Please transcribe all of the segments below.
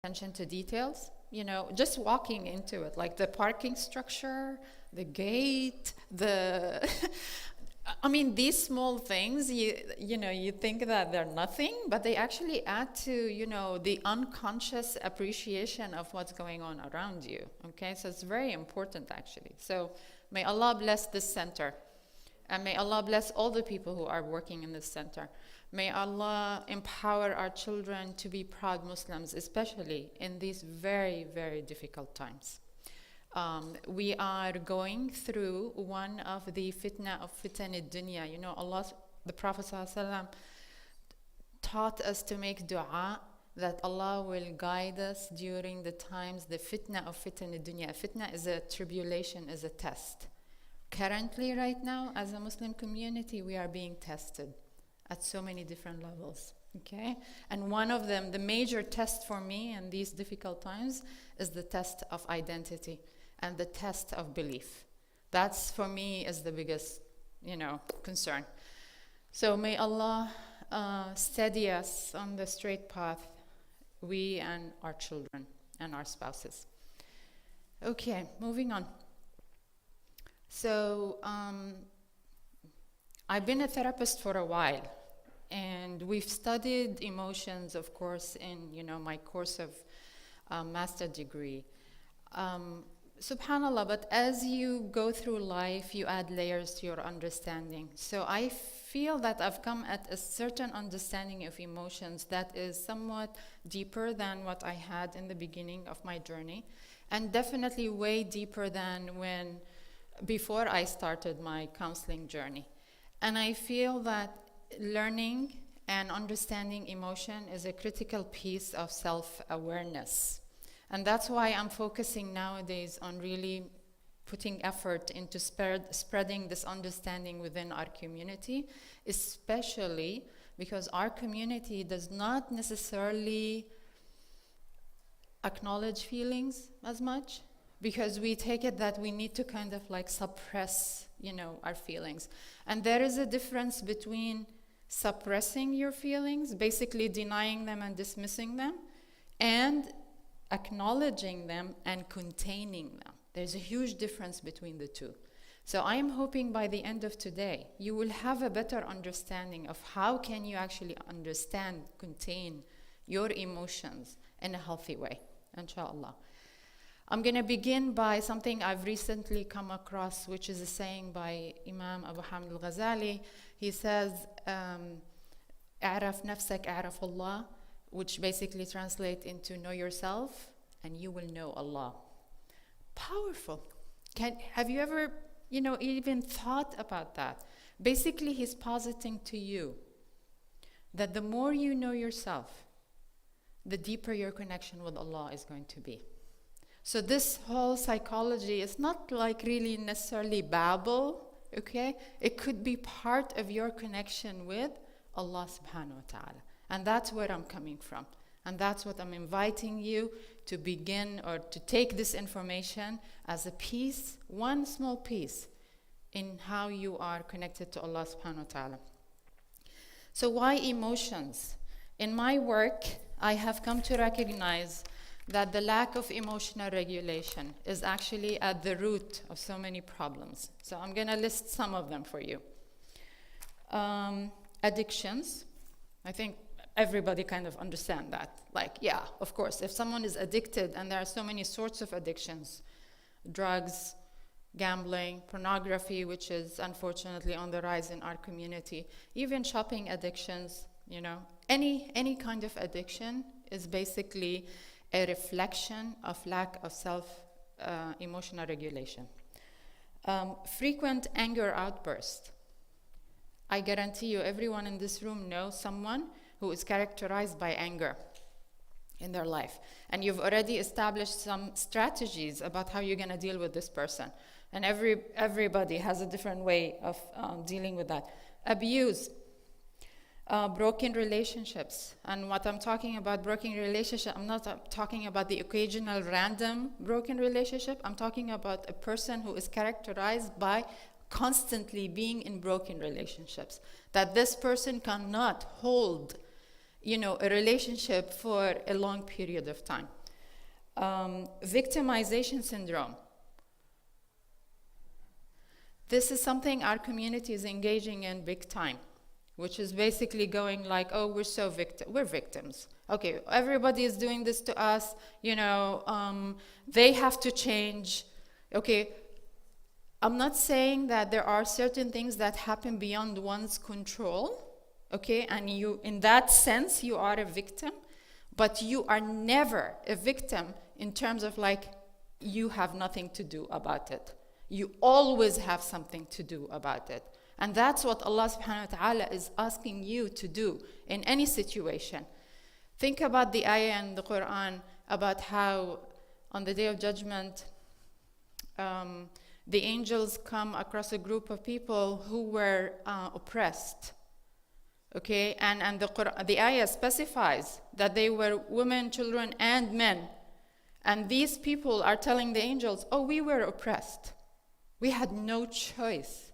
attention to details, just walking into it, like the parking structure, the gate, the I mean, these small things, you think that they're nothing, but they actually add to, the unconscious appreciation of what's going on around you. Okay, so it's very important actually. So may Allah bless this center, and may Allah bless all the people who are working in this center. May Allah empower our children to be proud Muslims, especially in these very, very difficult times. We are going through one of the fitna of fitan dunya. Allah, the Prophet ﷺ taught us to make dua that Allah will guide us during the times, the fitna of fitan dunya. Fitna is a tribulation, is a test. Currently, right now, as a Muslim community, we are being tested at so many different levels. Okay? And one of them, the major test for me in these difficult times, is the test of identity and the test of belief. That's, for me, is the biggest, concern. So may Allah steady us on the straight path, we and our children and our spouses. Okay, moving on. So I've been a therapist for a while, and we've studied emotions, of course, in my course of master degree. Subhanallah, but as you go through life, you add layers to your understanding. So I feel that I've come at a certain understanding of emotions that is somewhat deeper than what I had in the beginning of my journey, and definitely way deeper than before I started my counseling journey. And I feel that learning and understanding emotion is a critical piece of self-awareness. And that's why I'm focusing nowadays on really putting effort into spreading this understanding within our community, especially because our community does not necessarily acknowledge feelings as much, because we take it that we need to kind of like suppress, our feelings. And there is a difference between suppressing your feelings, basically denying them and dismissing them, and acknowledging them and containing them. There's a huge difference between the two. So I am hoping by the end of today, you will have a better understanding of how can you actually understand, contain your emotions in a healthy way, inshallah. I'm going to begin by something I've recently come across, which is a saying by Imam Abu Hamid al-Ghazali. He says, "A'raf nafsak, a'raf Allah," which basically translates into know yourself and you will know Allah. Powerful. Have you ever, even thought about that? Basically, he's positing to you that the more you know yourself, the deeper your connection with Allah is going to be. So this whole psychology is not like really necessarily babble, okay? It could be part of your connection with Allah subhanahu wa ta'ala. And that's where I'm coming from. And that's what I'm inviting you to begin, or to take this information as a piece, one small piece, in how you are connected to Allah subhanahu wa ta'ala. So why emotions? In my work, I have come to recognize that the lack of emotional regulation is actually at the root of so many problems. So I'm going to list some of them for you. Addictions. I think everybody kind of understand that. Like, yeah, of course, if someone is addicted, and there are so many sorts of addictions, drugs, gambling, pornography, which is unfortunately on the rise in our community, even shopping addictions, any kind of addiction is basically a reflection of lack of emotional regulation. Frequent anger outbursts. I guarantee you, everyone in this room knows someone who is characterized by anger in their life. And you've already established some strategies about how you're going to deal with this person. And everybody has a different way of dealing with that. Abuse. Broken relationships. And what I'm talking about broken relationship, I'm not talking about the occasional random broken relationship. I'm talking about a person who is characterized by constantly being in broken relationships. That this person cannot hold a relationship for a long period of time. Victimization syndrome. This is something our community is engaging in big time, which is basically going like, oh, we're victims. Okay, everybody is doing this to us, they have to change. Okay, I'm not saying that there are certain things that happen beyond one's control, okay, and in that sense, you are a victim, but you are never a victim in terms of like, you have nothing to do about it. You always have something to do about it. And that's what Allah subhanahu wa ta'ala is asking you to do in any situation. Think about the ayah in the Quran about how on the Day of Judgment, the angels come across a group of people who were oppressed. Okay, and the ayah specifies that they were women, children, and men. And these people are telling the angels, oh, we were oppressed. We had no choice.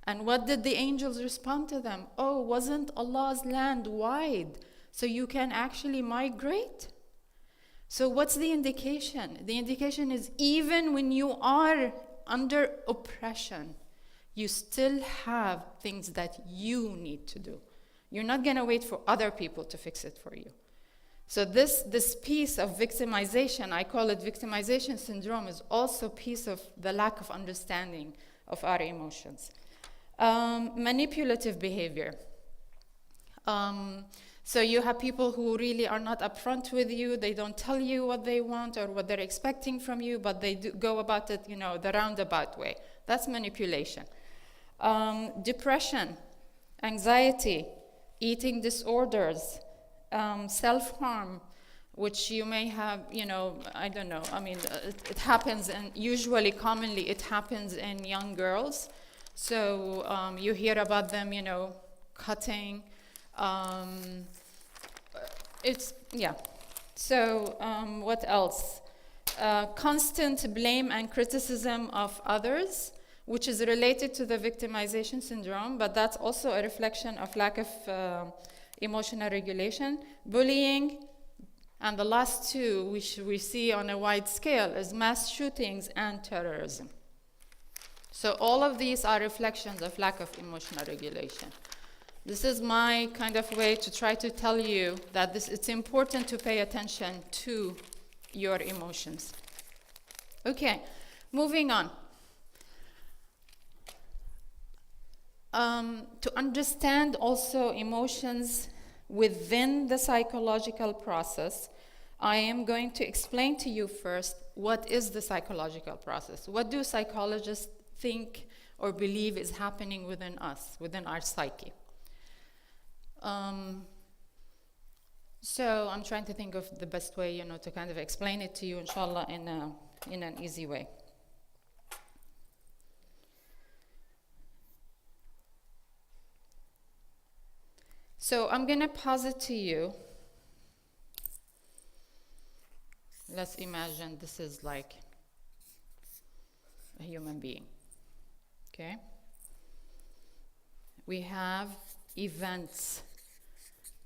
And what did the angels respond to them? Oh, wasn't Allah's land wide so you can actually migrate? So what's the indication? The indication is even when you are under oppression, you still have things that you need to do. You're not going to wait for other people to fix it for you. So this piece of victimization, I call it victimization syndrome, is also a piece of the lack of understanding of our emotions. Manipulative behavior. So you have people who really are not upfront with you. They don't tell you what they want or what they're expecting from you, but they do go about it, the roundabout way. That's manipulation. Depression, anxiety, eating disorders, self-harm, which you may have, I don't know. I mean, it happens, and usually, commonly, it happens in young girls. So you hear about them, cutting. So what else? Constant blame and criticism of others, which is related to the victimization syndrome, but that's also a reflection of lack of emotional regulation. Bullying, and the last two, which we see on a wide scale, is mass shootings and terrorism. So all of these are reflections of lack of emotional regulation. This is my kind of way to try to tell you that it's important to pay attention to your emotions. Okay, moving on. To understand also emotions within the psychological process, I am going to explain to you first what is the psychological process. What do psychologists think or believe is happening within us, within our psyche? So I'm trying to think of the best way, to kind of explain it to you, inshallah, in an easy way. So I'm going to posit to you, let's imagine this is like a human being, okay? We have events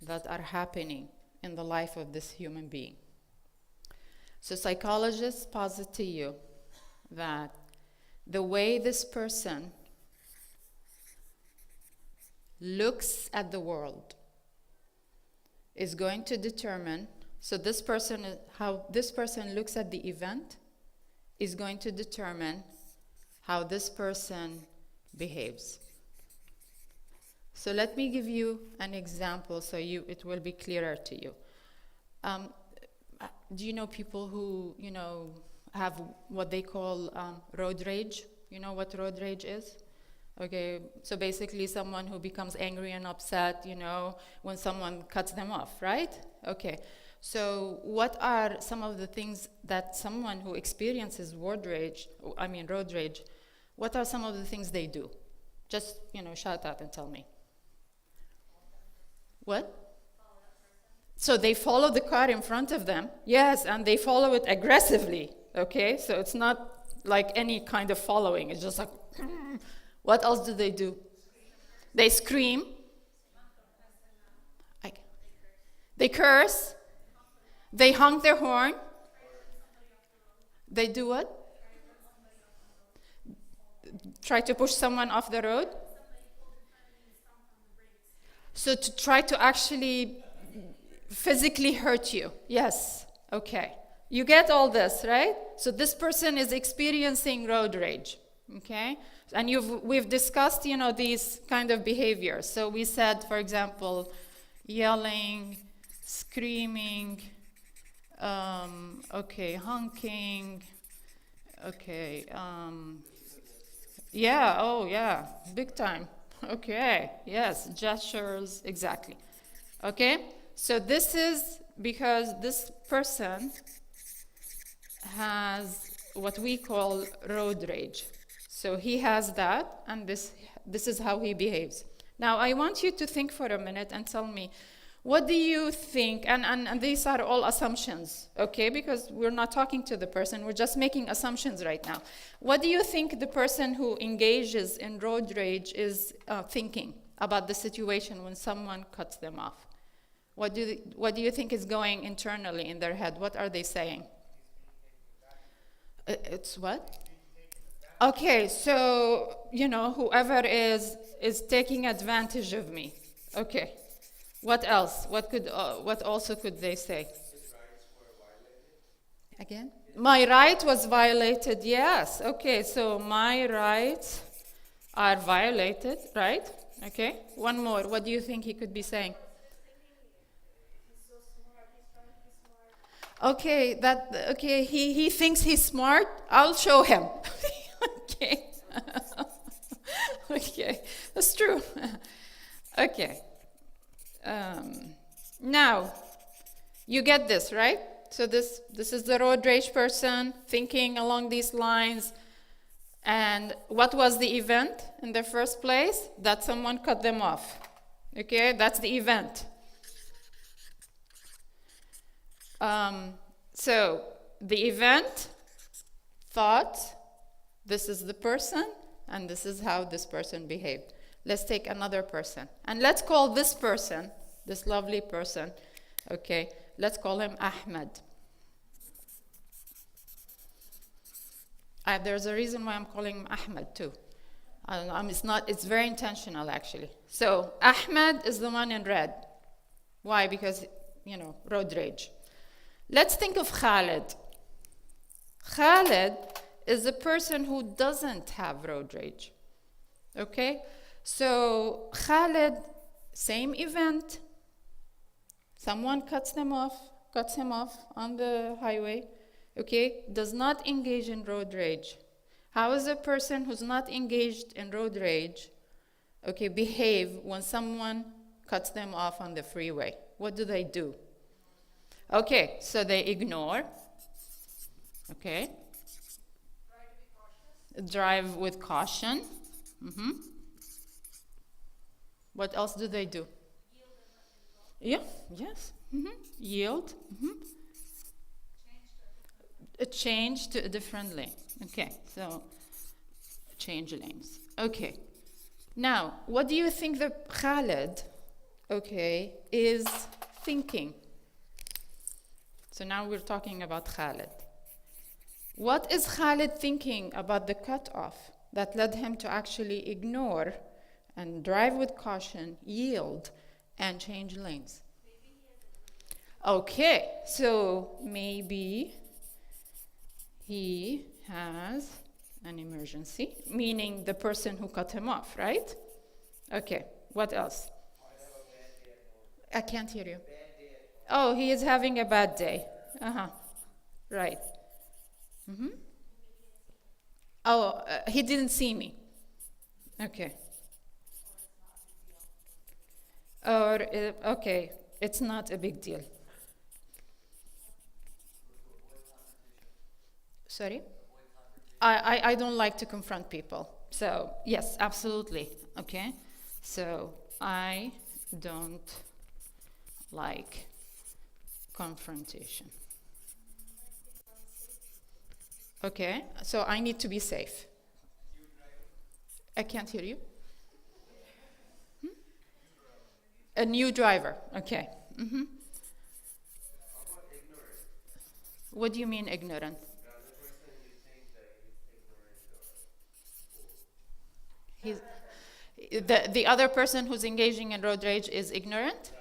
that are happening in the life of this human being. So psychologists posit to you that the way this person looks at the world is going to determine, how this person looks at the event is going to determine how this person behaves. So let me give you an example so it will be clearer to you. Do you know people who, have what they call road rage? You know what road rage is? Okay, so basically someone who becomes angry and upset, when someone cuts them off, right? Okay, so what are some of the things that someone who experiences road rage, what are some of the things they do? Just, shout out and tell me. What? So they follow the car in front of them, yes, and they follow it aggressively, okay? So it's not like any kind of following, it's just like, what else do they do? They scream. They curse. They honk their horn. They do what? Try to push someone off the road. So to try to actually physically hurt you. Yes. Okay. You get all this, right? So this person is experiencing road rage. Okay? And we've discussed, these kind of behaviors. So we said, for example, yelling, screaming, honking, yeah, big time. Okay, yes, gestures, exactly. Okay, so this is because this person has what we call road rage. So he has that, and this is how he behaves. Now, I want you to think for a minute and tell me, what do you think, and these are all assumptions, okay, because we're not talking to the person, we're just making assumptions right now. What do you think the person who engages in road rage is thinking about the situation when someone cuts them off? What do you think is going internally in their head? What are they saying? It's what? Okay, so, whoever is taking advantage of me. Okay. What else? What also could they say? His rights were violated. Again? My right was violated, yes. Okay, so my rights are violated, right? Okay. One more. What do you think he could be saying? Okay, he thinks he's smart. I'll show him. Okay. Okay, that's true. Okay. Now, you get this, right? So this is the road rage person thinking along these lines. And what was the event in the first place? That someone cut them off. Okay, that's the event. So the event, thought, this is the person, and this is how this person behaved. Let's take another person. And let's call this person, this lovely person, okay, let's call him Ahmed. There's a reason why I'm calling him Ahmed too. It's very intentional actually. So Ahmed is the one in red. Why? Because, road rage. Let's think of Khaled. Khaled is a person who doesn't have road rage. Okay? So Khaled, same event. Someone cuts him off on the highway. Okay? Does not engage in road rage. How is a person who's not engaged in road rage, okay, behave when someone cuts them off on the freeway? What do? Okay, so they ignore. Okay. Drive with caution. Mm-hmm. What else do they do? Yeah, yes. Mm-hmm. Yield. Mm-hmm. Change to a different lane. Okay, so change lanes. Okay. Now, what do you think the Khaled, okay, is thinking? So now we're talking about Khaled. What is Khaled thinking about the cutoff that led him to actually ignore and drive with caution, yield, and change lanes? Okay, so maybe he has an emergency, meaning the person who cut him off, right? Okay, what else? I can't hear you. Oh, he is having a bad day. Right. Mm-hmm. Oh, he didn't see me. Okay. Or, okay, it's not a big deal. Sorry? I don't like to confront people. So, yes, absolutely. Okay? So, I don't like confrontation. Okay, so I need to be safe. I can't hear you. A new driver, okay. Mm-hmm. What do you mean ignorant? He's, the other person who's engaging in road rage is ignorant?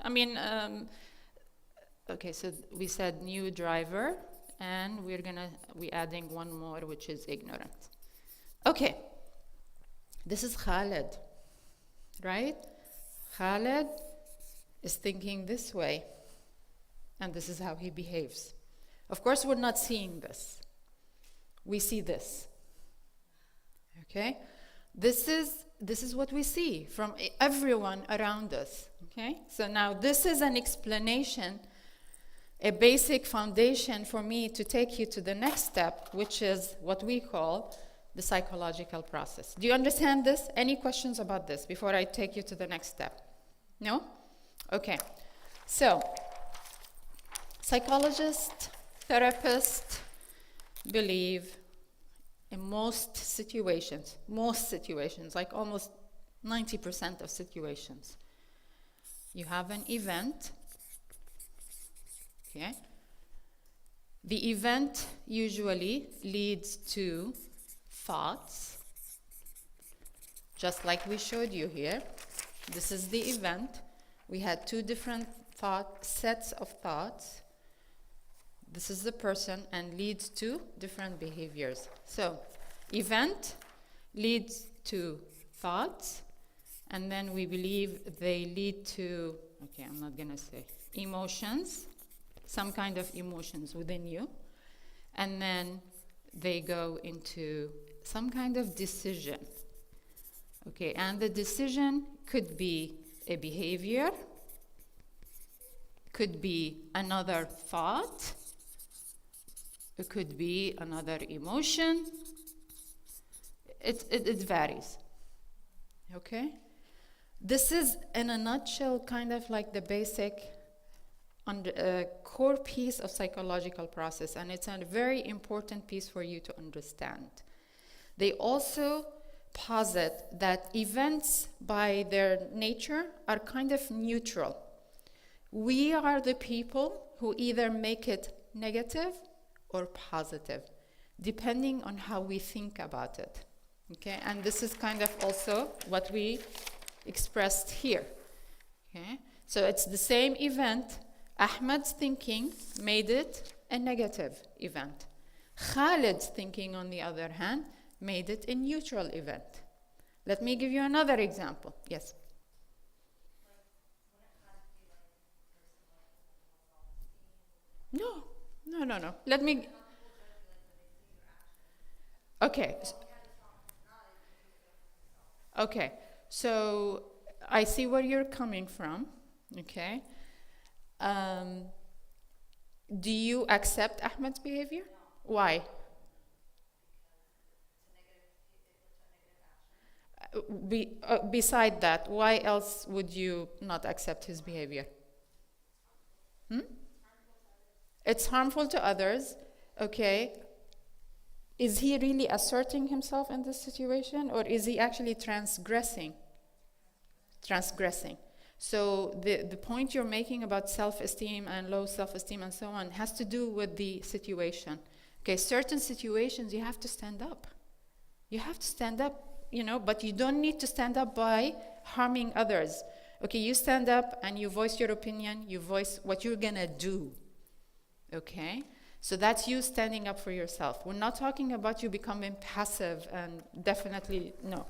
I mean, okay, so we said new driver, and we're adding one more, which is ignorant. Okay, this is Khaled, right? Khaled is thinking this way, and this is how he behaves. Of course, we're not seeing this. We see this. Okay? This is what we see from everyone around us. Okay? So now this is an explanation, a basic foundation for me to take you to the next step, which is what we call the psychological process. Do you understand this? Any questions about this before I take you to the next step? No? Okay. So, psychologists, therapists believe in most situations, like almost 90% of situations, you have an event, okay? The event usually leads to thoughts, just like we showed you here. This is the event. We had two different sets of thoughts. This is the person and leads to different behaviors. So, event leads to thoughts, and then we believe they lead to, okay, I'm not going to say, emotions, some kind of emotions within you, and then they go into some kind of decision. Okay, and the decision could be a behavior, could be another thought, it could be another emotion. It varies. Okay? This is, in a nutshell, kind of like the basic core piece of psychological process, and it's a very important piece for you to understand. They also posit that events, by their nature, are kind of neutral. We are the people who either make it negative or positive, depending on how we think about it. Okay, and this is kind of also what we expressed here. Okay, so it's the same event. Ahmed's thinking made it a negative event. Khalid's thinking, on the other hand, made it a neutral event. Let me give you another example. Yes? No. Let me... Okay. Okay. So I see where you're coming from. Okay. Do you accept Ahmed's behavior? Why? Beside that, why else would you not accept his behavior? It's harmful to others. Okay. Is he really asserting himself in this situation, or is he actually transgressing? Transgressing. So the point you're making about self-esteem and low self-esteem and so on has to do with the situation. Okay, certain situations you have to stand up. You have to stand up, but you don't need to stand up by harming others. Okay, you stand up and you voice your opinion, you voice what you're gonna do. Okay? So that's you standing up for yourself. We're not talking about you becoming passive, and definitely no.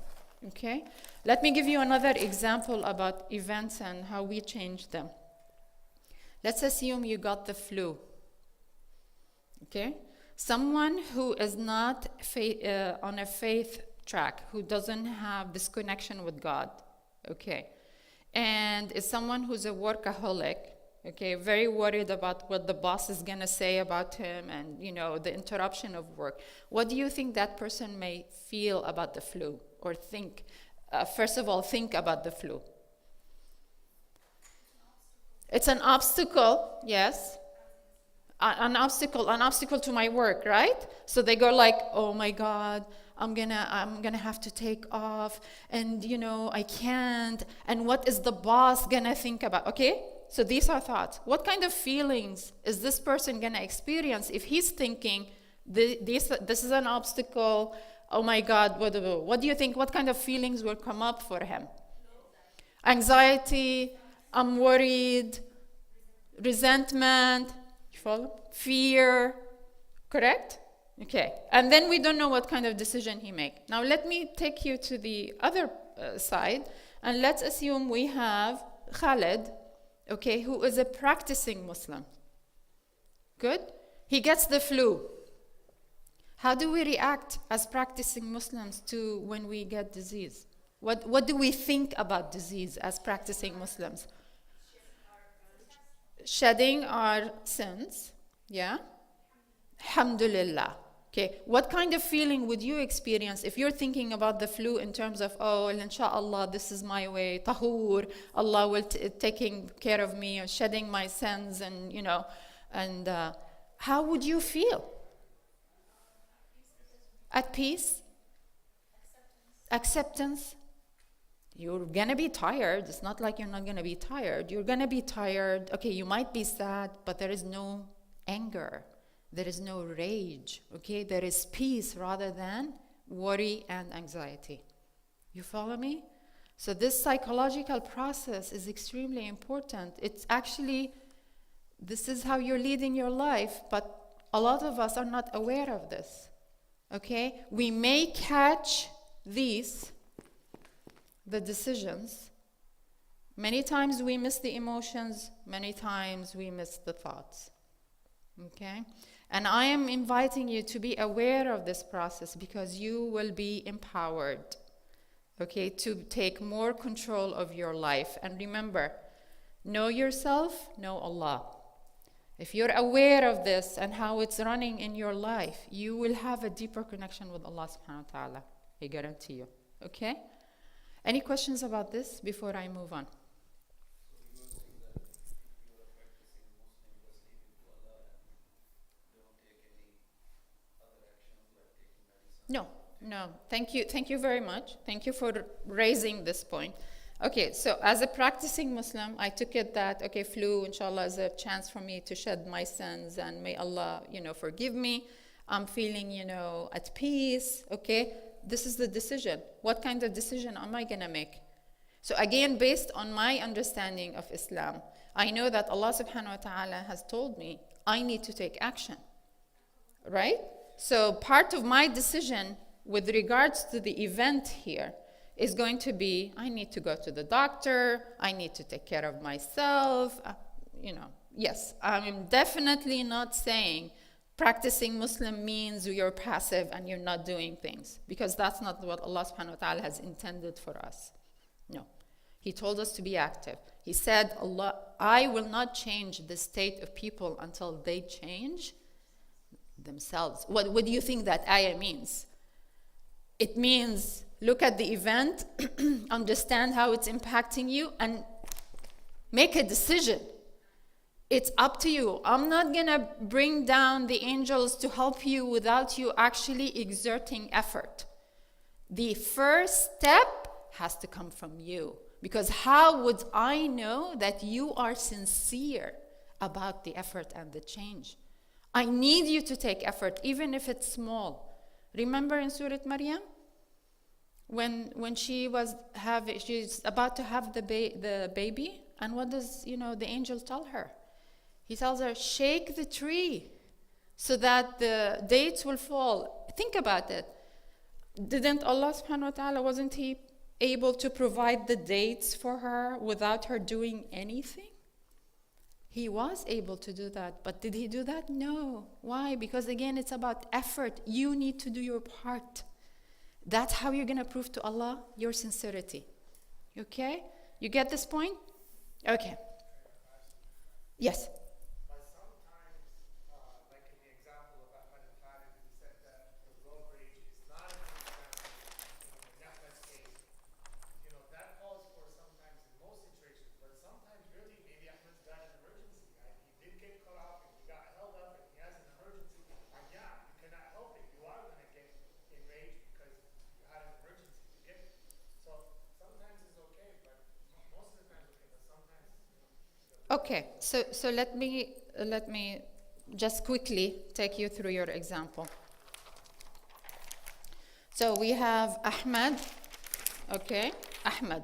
Okay? Let me give you another example about events and how we change them. Let's assume you got the flu. Okay? Someone who is not on a faith track, who doesn't have this connection with God. Okay? And is someone who's a workaholic. Okay, very worried about what the boss is going to say about him and, the interruption of work. What do you think that person may feel about the flu or think? First of all, think about the flu. It's an obstacle, yes. An obstacle to my work, right? So they go like, oh my God, I'm gonna have to take off, and I can't, and what is the boss gonna think about? Okay? So these are thoughts. What kind of feelings is this person going to experience if he's thinking, this is an obstacle, oh my God, what do you think? What kind of feelings will come up for him? Anxiety, I'm worried, resentment, you follow? Fear, correct? Okay, and then we don't know what kind of decision he make. Now let me take you to the other side, and let's assume we have Khaled, okay, who is a practicing Muslim. Good? He gets the flu. How do we react as practicing Muslims to when we get disease? What do we think about disease as practicing Muslims? Shedding our sins, yeah? Alhamdulillah. Okay, what kind of feeling would you experience if you're thinking about the flu in terms of, oh, inshallah, this is my way, tahur, Allah will taking care of me, or shedding my sins, and and how would you feel? At peace? Acceptance? You're gonna be tired. It's not like you're not gonna be tired. You're gonna be tired. Okay, you might be sad, but there is no anger. There is no rage, okay? There is peace rather than worry and anxiety. You follow me? So this psychological process is extremely important. It's actually, this is how you're leading your life, but a lot of us are not aware of this, okay? We may catch the decisions. Many times we miss the emotions, many times we miss the thoughts, okay? And I am inviting you to be aware of this process because you will be empowered, okay, to take more control of your life. And remember, know yourself, know Allah. If you're aware of this and how it's running in your life, you will have a deeper connection with Allah subhanahu wa ta'ala. I guarantee you, okay? Any questions about this before I move on? No. Thank you very much. Thank you for raising this point. Okay, so as a practicing Muslim, I took it that, okay, flu, inshallah, is a chance for me to shed my sins, and may Allah, forgive me. I'm feeling, at peace, okay? This is the decision. What kind of decision am I going to make? So again, based on my understanding of Islam, I know that Allah subhanahu wa ta'ala has told me I need to take action, right? So part of my decision with regards to the event here is going to be, I need to go to the doctor, I need to take care of myself, Yes, I'm definitely not saying practicing Muslim means you're passive and you're not doing things, because that's not what Allah subhanahu wa ta'ala has intended for us. No. He told us to be active. He said, I will not change the state of people until they change themselves. What do you think that ayah means? It means look at the event, understand how it's impacting you, and make a decision. It's up to you. I'm not going to bring down the angels to help you without you actually exerting effort. The first step has to come from you, because how would I know that you are sincere about the effort and the change? I need you to take effort, even if it's small. Remember in Surah Maryam? When she's about to have the baby, and what does, the angel tell her? He tells her, shake the tree so that the dates will fall. Think about it. Didn't Allah subhanahu wa ta'ala, wasn't he able to provide the dates for her without her doing anything? He was able to do that, but did he do that? No. Why? Because again, it's about effort. You need to do your part. That's how you're going to prove to Allah your sincerity. Okay? You get this point? Okay. Yes. Okay, so let me just quickly take you through your example. So we have Ahmed, okay, Ahmed.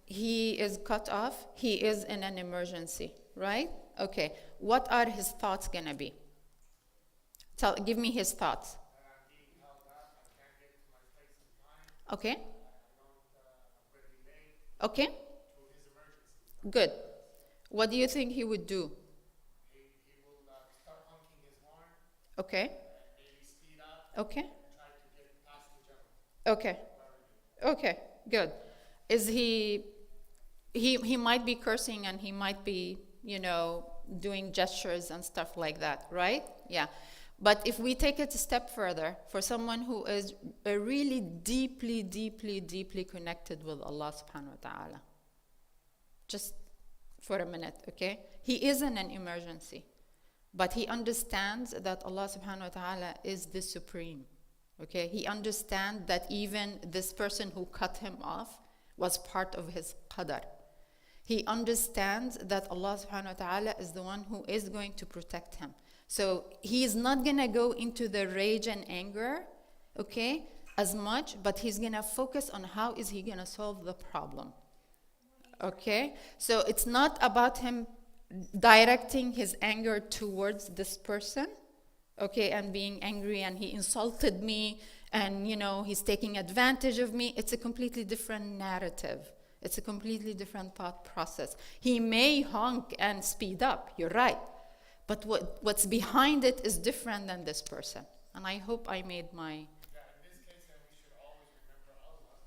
He is cut off, he is in an emergency, right? Okay, what are his thoughts gonna be? Give me his thoughts. Being held up, I can't get to my place in time. Okay, I'm going to be late okay, to his emergency. good. What do you think he would do? He will start honking his horn Okay, and maybe speed up okay, and try to get past the gentleman. okay, okay, good. Is he might be cursing and he might be, doing gestures and stuff like that, right? Yeah. But if we take it a step further, for someone who is really deeply, deeply, deeply connected with Allah subhanahu wa ta'ala, just for a minute, okay? He is in an emergency, but he understands that Allah subhanahu wa ta'ala is the supreme, okay? He understands that even this person who cut him off was part of his qadar. He understands that Allah subhanahu wa ta'ala is the one who is going to protect him. So he is not going to go into the rage and anger, okay, as much, but he's going to focus on how is he going to solve the problem. Okay? So it's not about him directing his anger towards this person, okay, and being angry and he insulted me and, he's taking advantage of me. It's a completely different narrative. It's a completely different thought process. He may honk and speed up, you're right. But what's behind it is different than this person. And I hope I made my... Yeah, in this case, then we should always remember Allah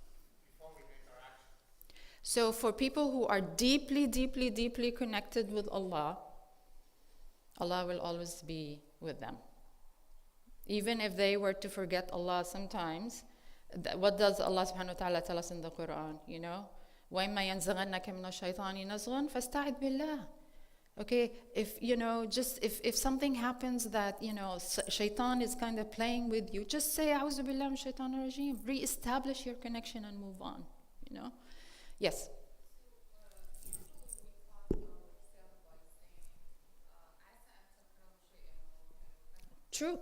before we make our action. So for people who are deeply, deeply, deeply connected with Allah, Allah will always be with them. Even if they were to forget Allah sometimes, what does Allah subhanahu wa ta'ala tell us in the Quran, وَإِمَّا يَنزَغَنَّكَ مِنَ الشَّيْطَانِ نَزْغٌ فَاسْتَعِذْ بِاللَّهِ. Okay, if something happens that, shaitan is kind of playing with you, just say, أعوذ بالله من الشيطان الرجيم. Re-establish your connection and move on, Yes. True.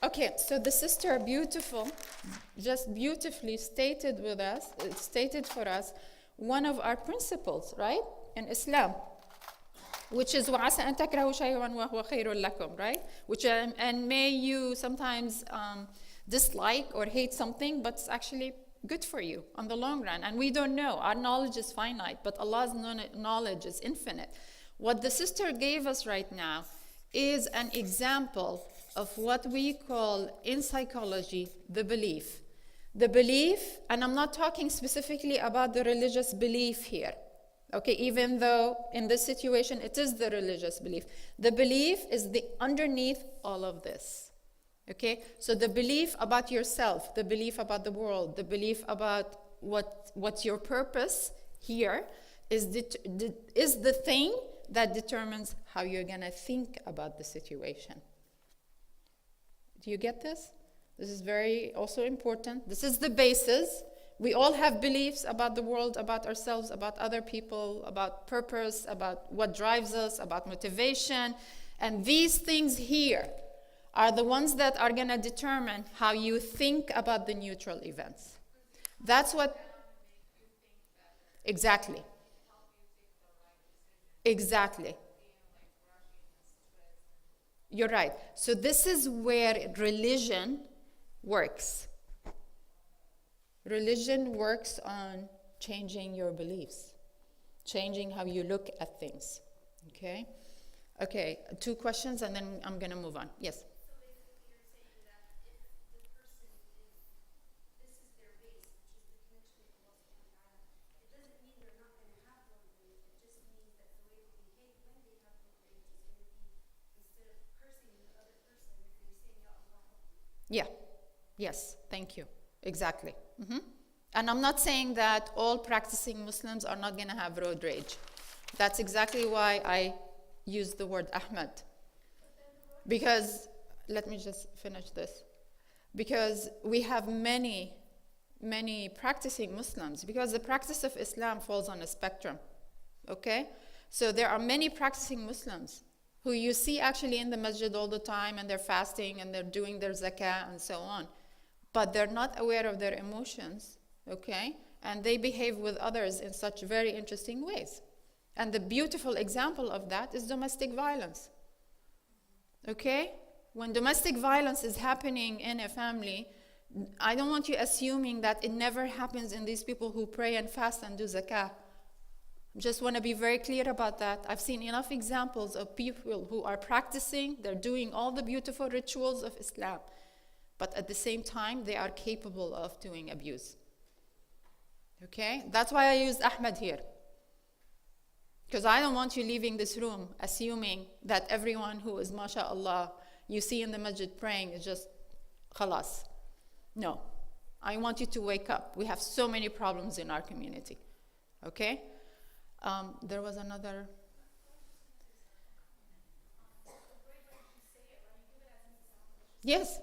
Okay, so the sister just beautifully stated for us one of our principles, right, in Islam, which is وَعَسَىٰ أَن تَكْرَهُ شَيْئًا وَهُوَ خَيْرٌ لَكُمْ, right? Which and may you sometimes dislike or hate something, but it's actually good for you on the long run. And we don't know. Our knowledge is finite, but Allah's knowledge is infinite. What the sister gave us right now is an example of what we call in psychology the belief. The belief, and I'm not talking specifically about the religious belief here, okay, even though in this situation it is the religious belief. The belief is the underneath all of this, okay? So the belief about yourself, the belief about the world, the belief about what's your purpose here is the thing that determines how you're gonna think about the situation. Do you get this? This is very also important. This is the basis. We all have beliefs about the world, about ourselves, about other people, about purpose, about what drives us, about motivation. And these things here are the ones that are going to determine how you think about the neutral events. That's what... Exactly. Exactly. You're right. So this is where religion works. Religion works on changing your beliefs, changing how you look at things. Okay? Okay, 2 questions and then I'm going to move on. Yes? So basically you're saying that if the person this is their base, which is the connection with Allah subhanahu wa ta'ala, it doesn't mean they're not going to have road rage. It just means that the way they behave when they have road rage is going to be, instead of cursing the other person, they're going to be saying, Ya Allah, help me. Yeah. Yes, thank you. Exactly. And I'm not saying that all practicing Muslims are not going to have road rage. That's exactly why I use the word Ahmed. Because, let me just finish this. Because we have many many practicing Muslims, because the practice of Islam falls on a spectrum. Okay? So there are many practicing Muslims who you see actually in the masjid all the time, and they're fasting and they're doing their zakah and so on. But they're not aware of their emotions, okay? And they behave with others in such very interesting ways. And the beautiful example of that is domestic violence. Okay? When domestic violence is happening in a family, I don't want you assuming that it never happens in these people who pray and fast and do zakah. Just want to be very clear about that. I've seen enough examples of people who are practicing, they're doing all the beautiful rituals of Islam, but at the same time, they are capable of doing abuse. Okay? That's why I used Ahmed here. Because I don't want you leaving this room assuming that everyone who is, mashallah, you see in the masjid praying is just khalas. No. I want you to wake up. We have so many problems in our community. Okay? There was another. Yes.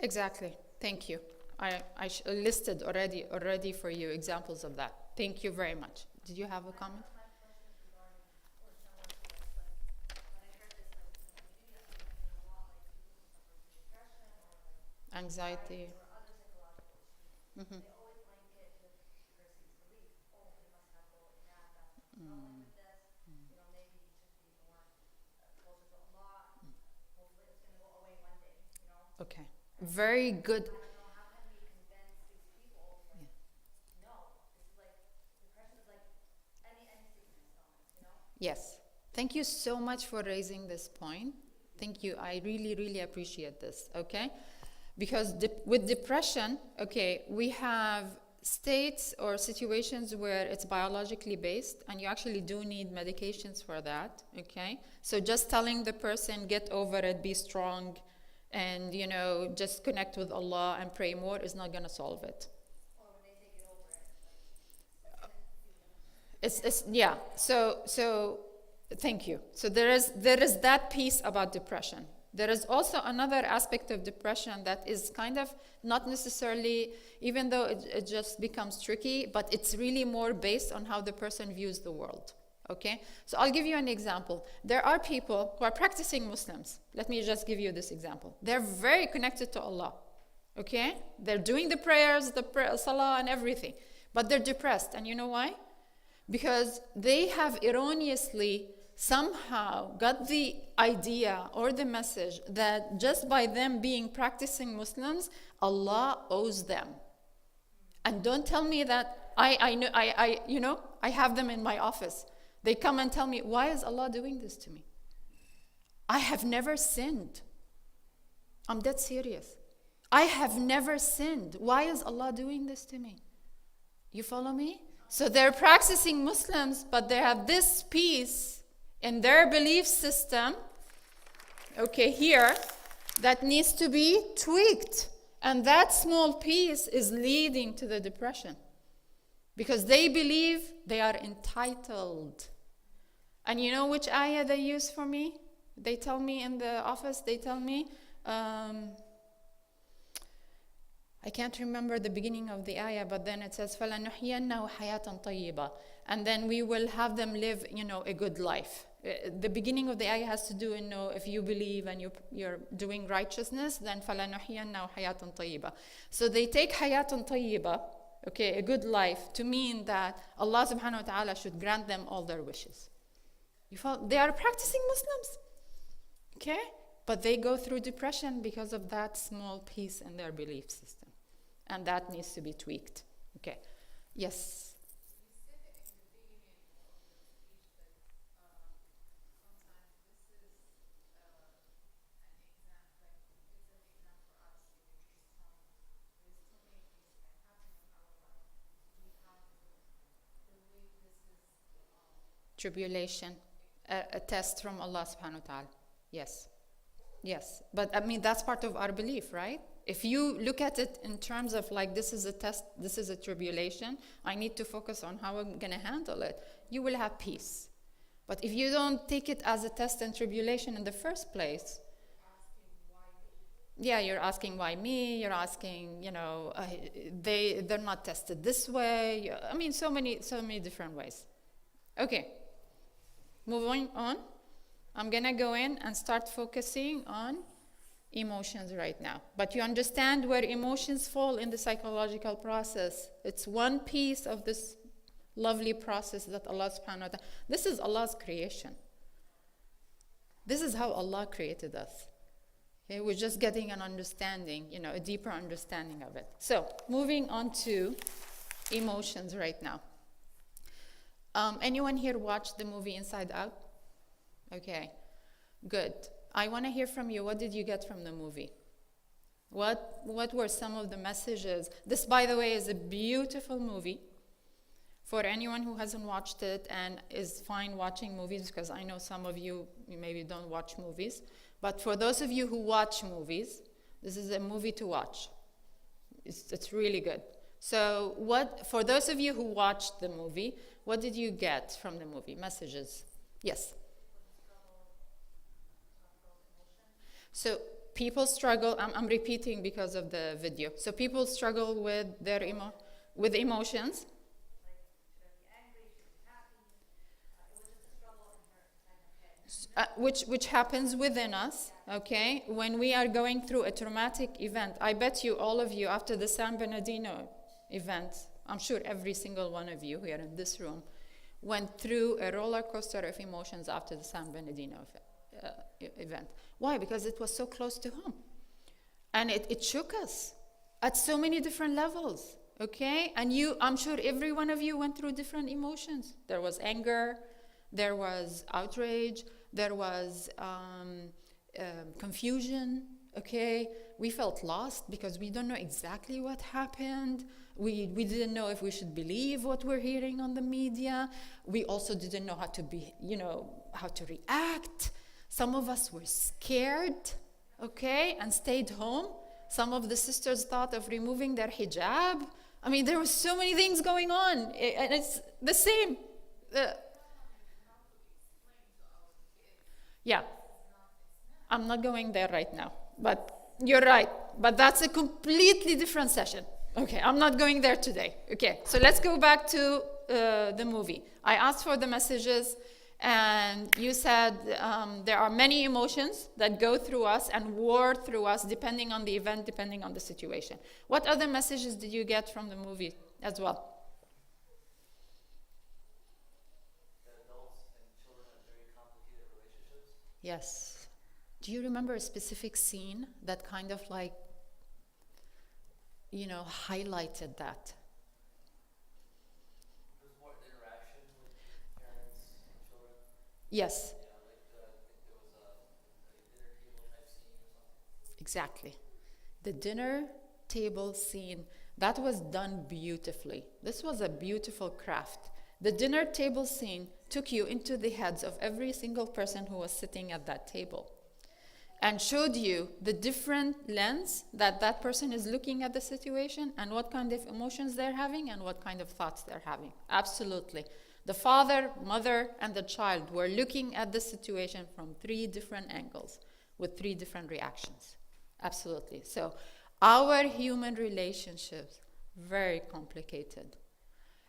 Exactly. Thank you. I listed already for you examples of that. Thank you very much. Did you have a comment? Anxiety. Mm-hmm. Okay. Very good. Yes. Thank you so much for raising this point. Thank you. I really, really appreciate this. Okay? Because with depression, okay, we have states or situations where it's biologically based, and you actually do need medications for that. Okay? So just telling the person, get over it, be strong, and just connect with Allah and pray more is not going to solve it. It's yeah. So thank you. So there is that piece about depression. There is also another aspect of depression that is kind of not necessarily, even though it just becomes tricky, but it's really more based on how the person views the world. Okay? So I'll give you an example. There are people who are practicing Muslims. Let me just give you this example. They're very connected to Allah. Okay? They're doing the prayers, salah and everything. But they're depressed. And you know why? Because they have erroneously somehow got the idea or the message that just by them being practicing Muslims, Allah owes them. And don't tell me that I have them in my office. They come and tell me, why is Allah doing this to me? I have never sinned. I'm dead serious. I have never sinned. Why is Allah doing this to me? You follow me? So they're practicing Muslims, but they have this piece in their belief system, okay, here, that needs to be tweaked. And that small piece is leading to the depression. Because they believe they are entitled. And you know which ayah they use for me? They tell me in the office, I can't remember the beginning of the ayah, but then it says, فَلَنُحْيَنَّهُ حَيَاةً طَيِّبًا. And then we will have them live, a good life. The beginning of the ayah has to do, if you believe and you're doing righteousness, then فَلَنُحْيَنَّهُ حَيَاةً طَيِّبًا. So they take حَيَاةً طَيِّبًا, okay, a good life, to mean that Allah subhanahu wa ta'ala should grant them all their wishes. They are practicing Muslims, okay? But they go through depression because of that small piece in their belief system. And that needs to be tweaked. Okay. Yes. Tribulation, a test from Allah subhanahu wa ta'ala. Yes. Yes. But I mean, that's part of our belief, right? If you look at it in terms of like, this is a test, this is a tribulation, I need to focus on how I'm going to handle it, you will have peace. But if you don't take it as a test and tribulation in the first place, yeah, you're asking why me, you're asking, they're not tested this way. I mean, so many different ways. Okay, moving on. I'm gonna go in and start focusing on emotions right now. But you understand where emotions fall in the psychological process. It's one piece of this lovely process that Allah subhanahu wa ta'ala, this is Allah's creation. This is how Allah created us. Okay, we're just getting an understanding, a deeper understanding of it. So, moving on to emotions right now. Anyone here watched the movie Inside Out? Okay, good. I want to hear from you. What did you get from the movie? What were some of the messages? This, by the way, is a beautiful movie. For anyone who hasn't watched it and is fine watching movies, because I know some of you maybe don't watch movies, but for those of you who watch movies, this is a movie to watch. It's really good. So for those of you who watched the movie, what did you get from the movie? Messages. Yes. So people struggle, I'm repeating because of the video. So people struggle with their emotions. Which happens within us, okay? When we are going through a traumatic event. I bet you, all of you, after the San Bernardino event, I'm sure every single one of you here in this room went through a roller coaster of emotions after the San Bernardino event. Why? Because it was so close to home. And it shook us at so many different levels, okay? And I'm sure every one of you went through different emotions. There was anger, there was outrage, there was confusion, okay? We felt lost because we don't know exactly what happened. We didn't know if we should believe what we're hearing on the media. We also didn't know how to react. Some of us were scared, okay, and stayed home. Some of the sisters thought of removing their hijab. I mean, there were so many things going on, and it's the same. Yeah, I'm not going there right now, but you're right. But that's a completely different session. Okay, I'm not going there today. Okay, so let's go back to the movie. I asked for the messages, and you said there are many emotions that go through us and war through us depending on the event, depending on the situation. What other messages did you get from the movie as well? Yes. Do you remember a specific scene that kind of like, highlighted that? There's more interaction with parents and children. Yes. Yeah, I think there was a dinner table type scene or something. Exactly. The dinner table scene, that was done beautifully. This was a beautiful craft. The dinner table scene took you into the heads of every single person who was sitting at that table and showed you the different lens that person is looking at the situation and what kind of emotions they're having and what kind of thoughts they're having. Absolutely. The father, mother, and the child were looking at the situation from 3 different angles with 3 different reactions. Absolutely. So our human relationships, very complicated.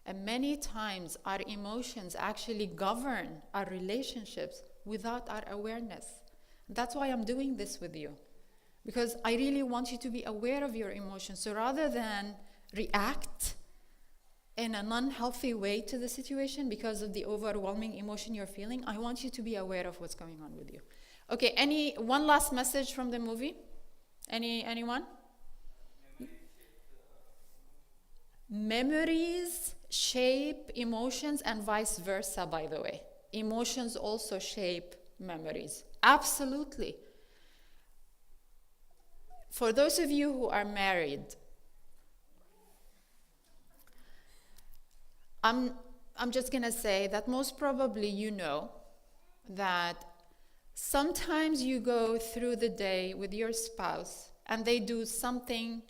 And many times our emotions actually govern our relationships without our awareness. That's why I'm doing this with you. Because I really want you to be aware of your emotions. So rather than react in an unhealthy way to the situation because of the overwhelming emotion you're feeling, I want you to be aware of what's going on with you. Okay, one last message from the movie? Anyone? Memories shape emotions and vice versa, by the way. Emotions also shape memories. Absolutely. For those of you who are married, I'm just going to say that most probably you know that sometimes you go through the day with your spouse and they do something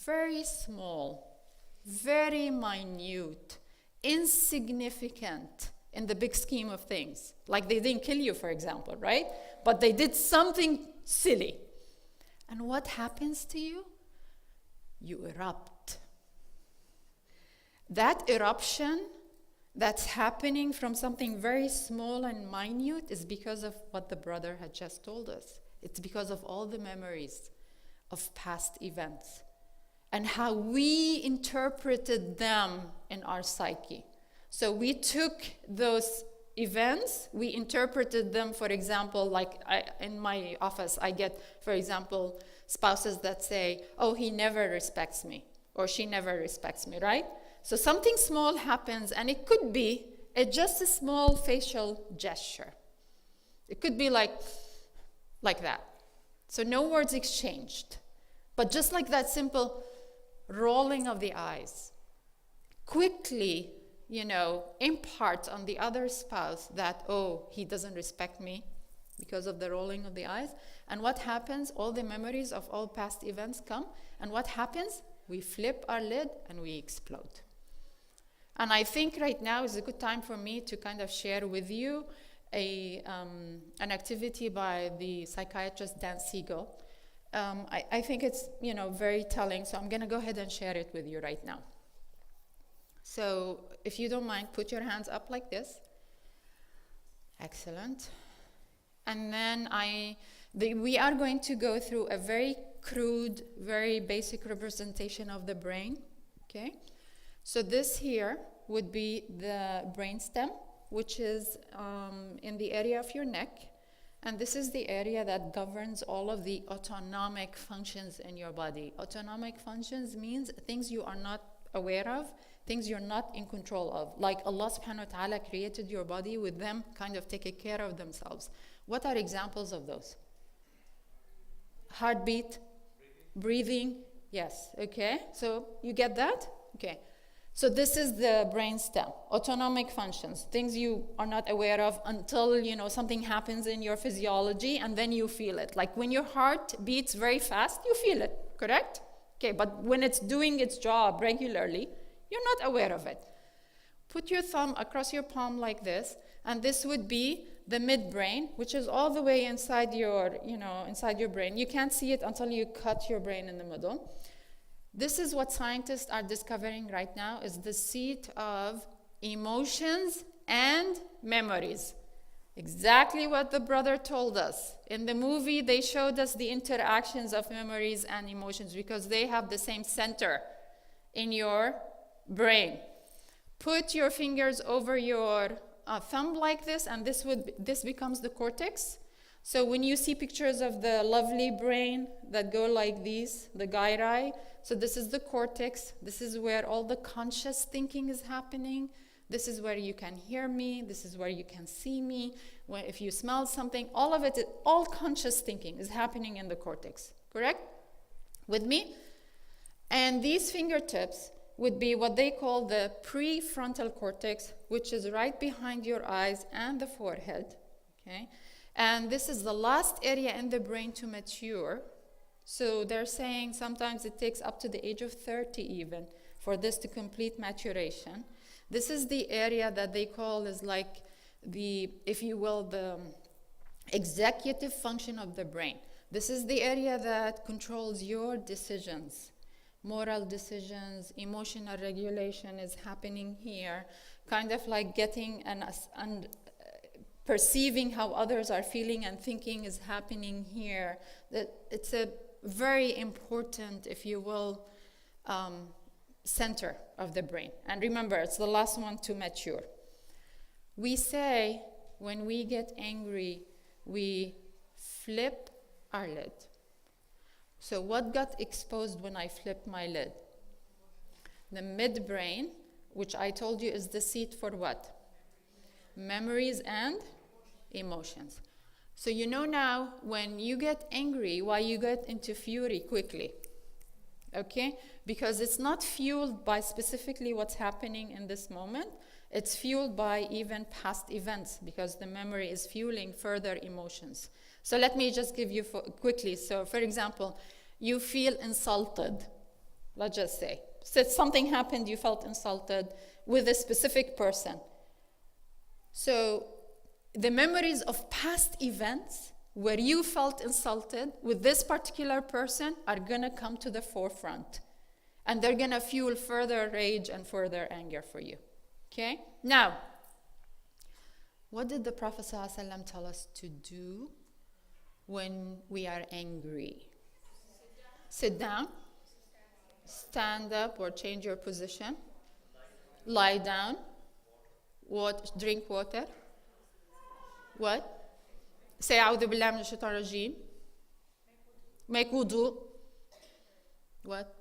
very small, very minute, insignificant in the big scheme of things. Like they didn't kill you, for example, right? But they did something silly. And what happens to you? You erupt. That eruption that's happening from something very small and minute is because of what the brother had just told us. It's because of all the memories of past events and how we interpreted them in our psyche. So we took those events, we interpreted them, for example, like in my office, I get, for example, spouses that say, oh, he never respects me, or she never respects me, right? So something small happens, and it could be just a small facial gesture. It could be like that. So no words exchanged, but just like that simple rolling of the eyes, quickly, impart on the other spouse that, oh, he doesn't respect me because of the rolling of the eyes. And what happens? All the memories of all past events come, and what happens? We flip our lid and we explode. And I think right now is a good time for me to kind of share with you an activity by the psychiatrist Dan Siegel. I think it's very telling, so I'm going to go ahead and share it with you right now. So if you don't mind, put your hands up like this. Excellent. And then we are going to go through a very crude, very basic representation of the brain. Okay. So this here would be the brainstem, which is in the area of your neck. And this is the area that governs all of the autonomic functions in your body. Autonomic functions means things you are not aware of, things you're not in control of. Like Allah subhanahu wa ta'ala created your body with them kind of taking care of themselves. What are examples of those? Heartbeat, breathing. Yes, okay. So you get that? Okay. So this is the brainstem, autonomic functions, things you are not aware of until, something happens in your physiology and then you feel it. Like when your heart beats very fast, you feel it, correct? Okay, but when it's doing its job regularly, you're not aware of it. Put your thumb across your palm like this, and this would be the midbrain, which is all the way inside your brain. You can't see it until you cut your brain in the middle. This is what scientists are discovering right now, is the seat of emotions and memories. Exactly what the brother told us. In the movie, they showed us the interactions of memories and emotions because they have the same center in your brain. Put your fingers over your thumb like this, and this becomes the cortex. So when you see pictures of the lovely brain that go like these, the gyri, so this is the cortex. This is where all the conscious thinking is happening. This is where you can hear me. This is where you can see me. If you smell something, all of it, all conscious thinking is happening in the cortex. Correct? With me? And these fingertips would be what they call the prefrontal cortex, which is right behind your eyes and the forehead. Okay? And this is the last area in the brain to mature. So they're saying sometimes it takes up to the age of 30 even for this to complete maturation. This is the area that they call is like the, if you will, the executive function of the brain. This is the area that controls your decisions. Moral decisions, emotional regulation is happening here. Kind of like getting and perceiving how others are feeling and thinking is happening here. That it's a very important, if you will, center of the brain. And remember, it's the last one to mature. We say when we get angry, we flip our lid. So what got exposed when I flipped my lid? The midbrain, which I told you is the seat for what? Memories and emotions. So you know now when you get angry, why you get into fury quickly. Okay? Because it's not fueled by specifically what's happening in this moment. It's fueled by even past events because the memory is fueling further emotions. So let me just give you quickly. So for example, you feel insulted, let's just say. So something happened, you felt insulted with a specific person. So the memories of past events where you felt insulted with this particular person are going to come to the forefront. And they're going to fuel further rage and further anger for you. Okay? Now, what did the Prophet ﷺ tell us to do when we are angry? Sit down, stand up or change your position, lie down, drink water. What? Say أعوذ بالله من الشيطان الرجيم. Make wudu. What?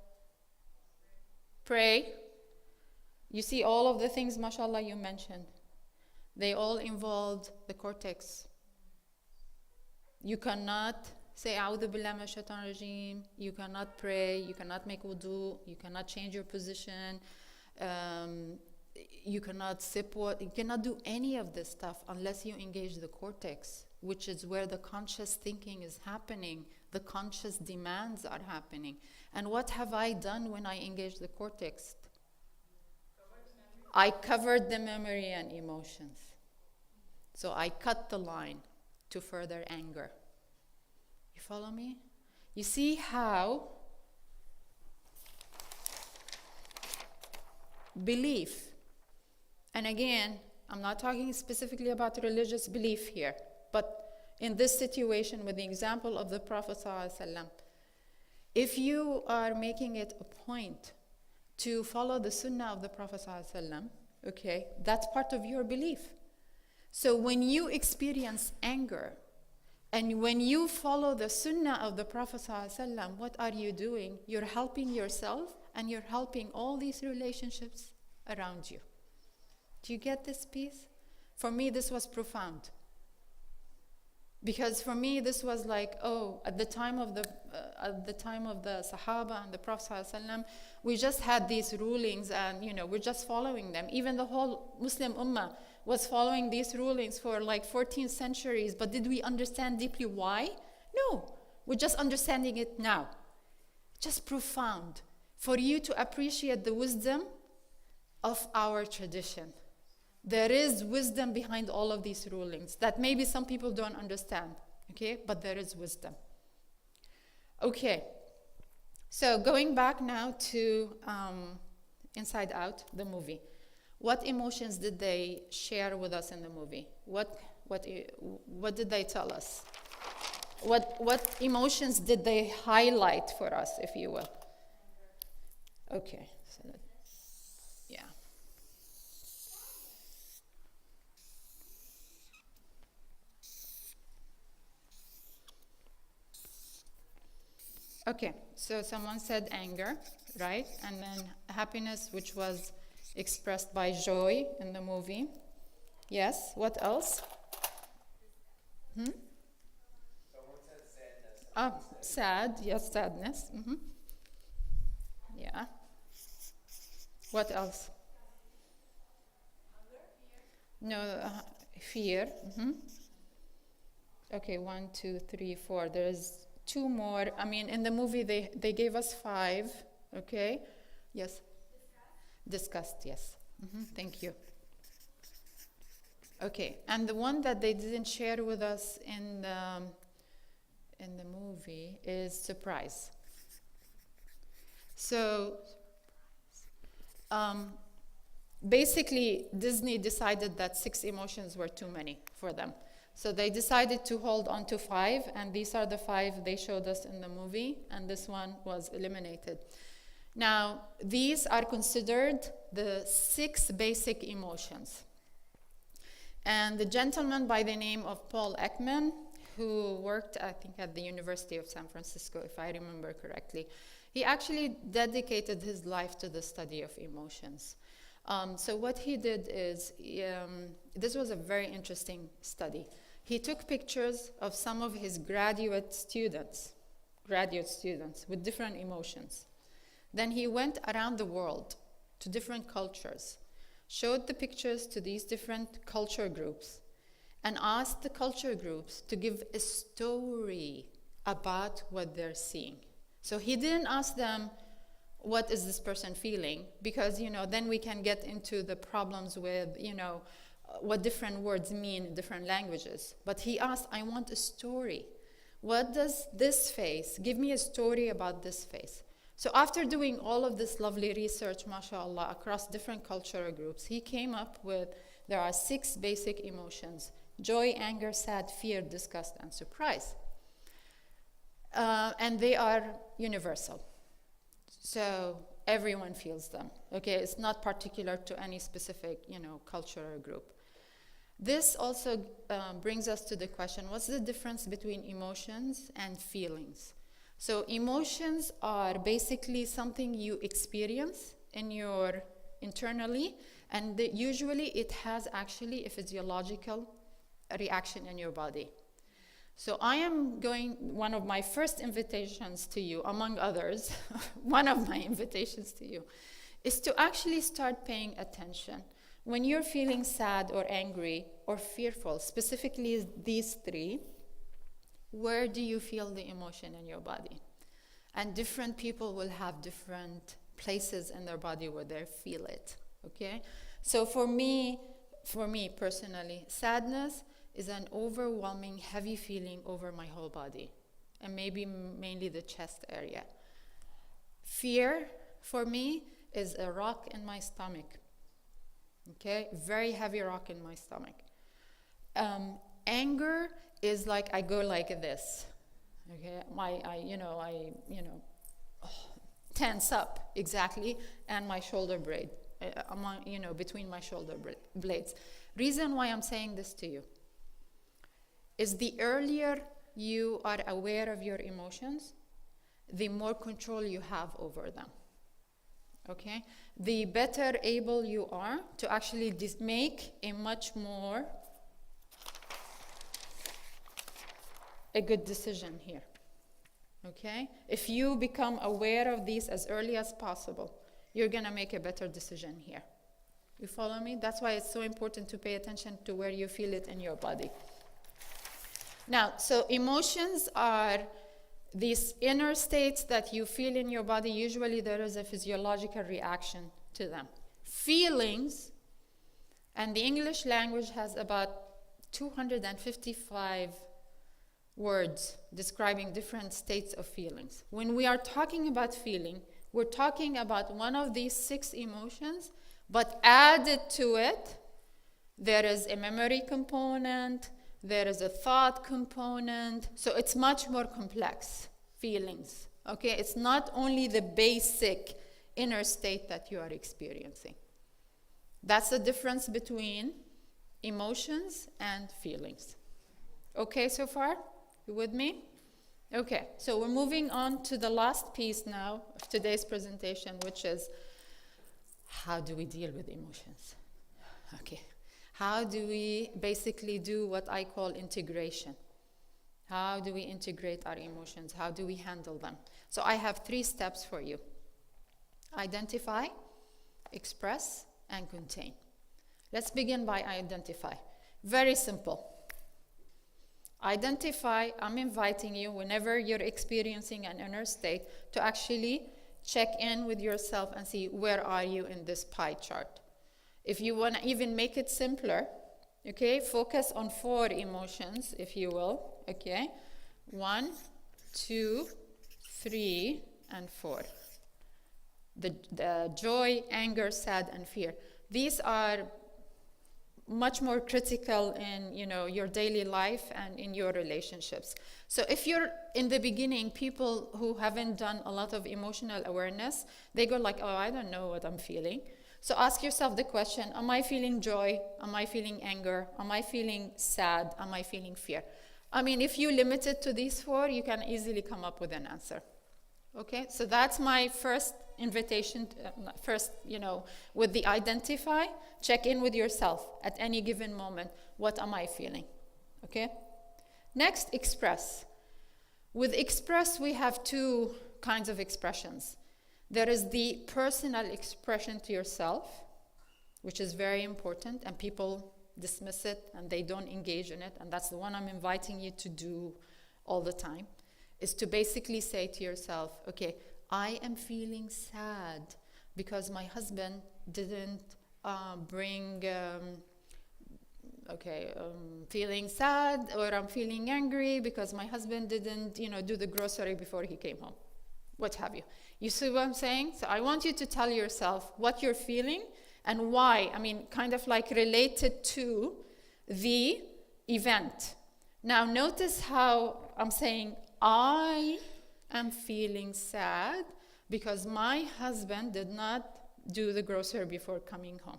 Pray. You see all of the things, mashallah, you mentioned. They all involved the cortex. You cannot say أعوذ بالله من الشيطان الرجيم. You cannot pray. You cannot make wudu. You cannot change your position. You cannot sip water. You cannot do any of this stuff unless you engage the cortex, which is where the conscious thinking is happening. The conscious demands are happening. And what have I done when I engage the cortex? I covered the memory and emotions. So I cut the line to further anger. You follow me? You see how belief, and again, I'm not talking specifically about religious belief here, but in this situation with the example of the Prophet ﷺ, if you are making it a point to follow the sunnah of the Prophet ﷺ, okay, that's part of your belief. So when you experience anger, and when you follow the sunnah of the Prophet ﷺ, what are you doing? You're helping yourself and you're helping all these relationships around you. Do you get this piece? For me, this was profound. Because for me, this was like, oh, at the time of the Sahaba and the Prophet ﷺ, we just had these rulings and, we're just following them. Even the whole Muslim Ummah was following these rulings for like 14 centuries. But did we understand deeply why? No. We're just understanding it now. Just profound. For you to appreciate the wisdom of our tradition. There is wisdom behind all of these rulings that maybe some people don't understand, okay? But there is wisdom. Okay, so going back now to Inside Out, the movie. What emotions did they share with us in the movie? What did they tell us? What emotions did they highlight for us, if you will? Okay, so yeah. Okay, so someone said anger, right? And then happiness, which was expressed by joy in the movie. Yes, what else? Someone said sadness. Sad, yes, sadness. Mm-hmm. Yeah. What else? No, fear. Mm-hmm. Okay, 1, 2, 3, 4. There's 2 more. I mean, in the movie, they gave us 5. Okay? Yes? Disgust, yes. Mm-hmm. Thank you. Okay, and the one that they didn't share with us in the movie is surprise. So, basically, Disney decided that 6 emotions were too many for them. So they decided to hold on to 5, and these are the 5 they showed us in the movie, and this one was eliminated. Now, these are considered the 6 basic emotions. And the gentleman by the name of Paul Ekman, who worked, I think, at the University of San Francisco, if I remember correctly, he actually dedicated his life to the study of emotions. So what he did is, this was a very interesting study. He took pictures of some of his graduate students with different emotions. Then he went around the world to different cultures showed the pictures to these different culture groups, and asked the culture groups to give a story about what they're seeing. So he didn't ask them, what is this person feeling? Because, then we can get into the problems with, what different words mean in different languages. But he asked, I want a story. What does this face? Give me a story about this face. So after doing all of this lovely research, mashallah, across different cultural groups, he came up with, there are 6 basic emotions: joy, anger, sad, fear, disgust, and surprise. And they are universal. So everyone feels them, okay? It's not particular to any specific, cultural group. This also brings us to the question, what's the difference between emotions and feelings? So emotions are basically something you experience internally, and usually it has actually a physiological reaction in your body. So I am one of my first invitations to you, among others, one of my invitations to you, is to actually start paying attention. When you're feeling sad or angry or fearful, specifically these 3, where do you feel the emotion in your body? And different people will have different places in their body where they feel it, okay? So for me personally, sadness is an overwhelming, heavy feeling over my whole body, and maybe mainly the chest area. Fear, for me, is a rock in my stomach, okay? Very heavy rock in my stomach. Anger is like I go like this, okay? I tense up, exactly, and my shoulder blade, between my shoulder blades. Reason why I'm saying this to you is the earlier you are aware of your emotions, the more control you have over them, okay? The better able you are to actually make a good decision here, okay? If you become aware of these as early as possible, you're gonna make a better decision here. You follow me? That's why it's so important to pay attention to where you feel it in your body. Now, so emotions are these inner states that you feel in your body. Usually there is a physiological reaction to them. Feelings, and the English language has about 255 words describing different states of feelings. When we are talking about feeling, we're talking about one of these 6 emotions, but added to it, there is a memory component, there is a thought component, so it's much more complex, feelings, okay? It's not only the basic inner state that you are experiencing. That's the difference between emotions and feelings. Okay so far? You with me? Okay, so we're moving on to the last piece now of today's presentation, which is how do we deal with emotions? Okay. How do we basically do what I call integration? How do we integrate our emotions? How do we handle them? So I have 3 steps for you. Identify, express, and contain. Let's begin by identify. Very simple. Identify, I'm inviting you whenever you're experiencing an inner state to actually check in with yourself and see where are you in this pie chart. If you want to even make it simpler, okay, focus on 4 emotions, if you will, okay? 1, 2, 3, and 4. The joy, anger, sad, and fear. These are much more critical in your daily life and in your relationships. So if you're in the beginning, people who haven't done a lot of emotional awareness, they go like, oh, I don't know what I'm feeling. So ask yourself the question, am I feeling joy? Am I feeling anger? Am I feeling sad? Am I feeling fear? I mean, if you limit it to these 4, you can easily come up with an answer. Okay, so that's my first invitation, with the identify, check in with yourself at any given moment. What am I feeling? Okay? Next, express. With express, we have 2 kinds of expressions. There is the personal expression to yourself, which is very important, and people dismiss it and they don't engage in it, and that's the one I'm inviting you to do all the time, is to basically say to yourself, okay, I am feeling sad because my husband didn't bring, feeling sad, or I'm feeling angry because my husband didn't, do the grocery before he came home, what have you. You see what I'm saying? So I want you to tell yourself what you're feeling and why. I mean, kind of like related to the event. Now notice how I'm saying, I am feeling sad because my husband did not do the grocery before coming home.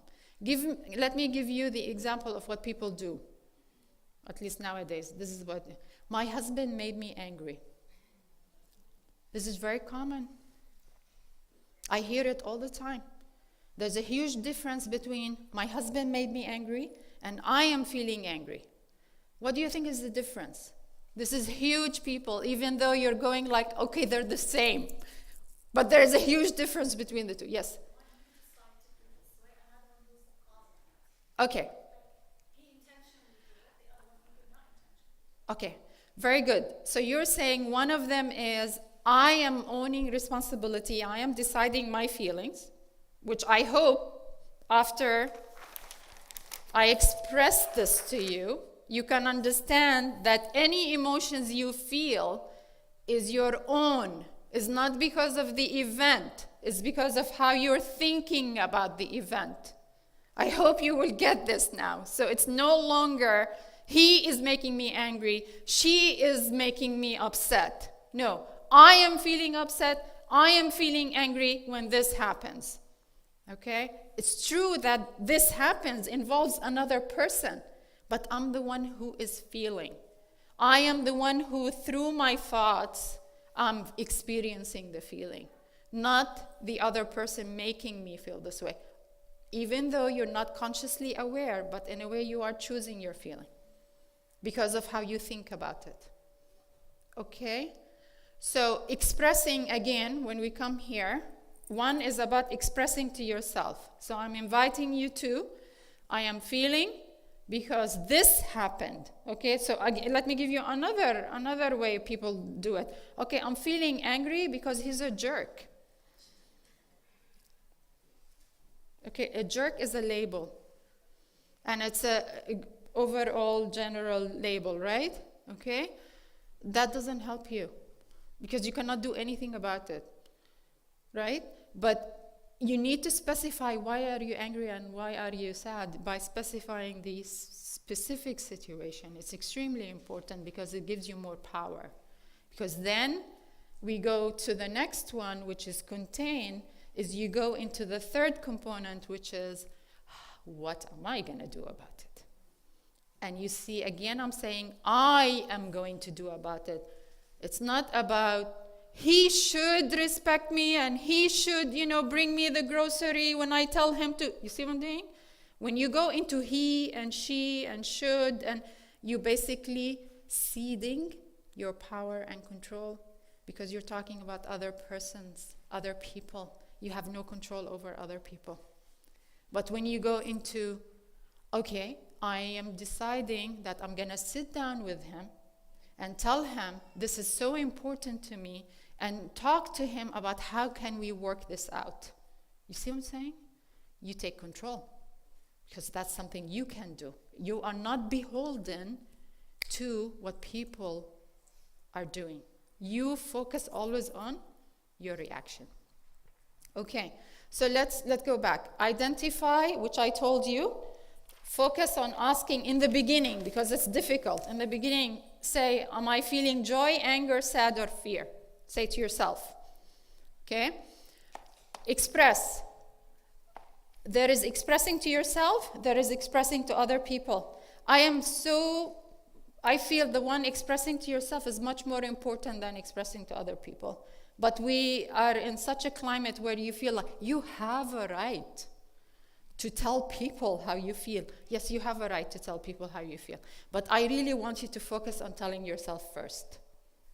Let me give you the example of what people do, at least nowadays. This is what, my husband made me angry. This is very common. I hear it all the time. There's a huge difference between my husband made me angry and I am feeling angry. What do you think is the difference? This is huge, people, even though you're going like, okay, they're the same. But there's a huge difference between the two. Yes? Okay. Okay, very good. So you're saying one of them is, I am owning responsibility, I am deciding my feelings, which I hope after I express this to you, you can understand that any emotions you feel is your own. It's not because of the event, it's because of how you're thinking about the event. I hope you will get this now. So it's no longer, he is making me angry, she is making me upset. No, I am feeling upset, I am feeling angry when this happens. Okay? It's true that this happens, involves another person, but I'm the one who is feeling. I am the one who, through my thoughts, I'm experiencing the feeling, not the other person making me feel this way. Even though you're not consciously aware, but in a way you are choosing your feeling because of how you think about it. Okay? So expressing, again, when we come here, one is about expressing to yourself. So I'm inviting you to, I am feeling because this happened. Okay, so again, let me give you another way people do it. Okay, I'm feeling angry because he's a jerk. Okay, a jerk is a label. And it's a overall general label, right? Okay? That doesn't help you because you cannot do anything about it. Right? But you need to specify why are you angry and why are you sad by specifying the specific situation. It's extremely important because it gives you more power. Because then we go to the next one, which is contain, is you go into the third component, which is, what am I going to do about it? And you see, again, I'm saying, I am going to do about it. It's not about, he should respect me and he should, bring me the grocery when I tell him to. You see what I'm doing? When you go into he and she and should, and you basically ceding your power and control because you're talking about other persons, other people. You have no control over other people. But when you go into, okay, I am deciding that I'm going to sit down with him and tell him this is so important to me and talk to him about how can we work this out. You see what I'm saying? You take control because that's something you can do. You are not beholden to what people are doing. You focus always on your reaction. Okay, so let's go back. Identify, which I told you. Focus on asking in the beginning because it's difficult. In the beginning, say, am I feeling joy, anger, sad, or fear? Say to yourself. Okay? Express. There is expressing to yourself, there is expressing to other people. I feel the one expressing to yourself is much more important than expressing to other people. But we are in such a climate where you feel like you have a right to tell people how you feel. Yes, you have a right to tell people how you feel. But I really want you to focus on telling yourself first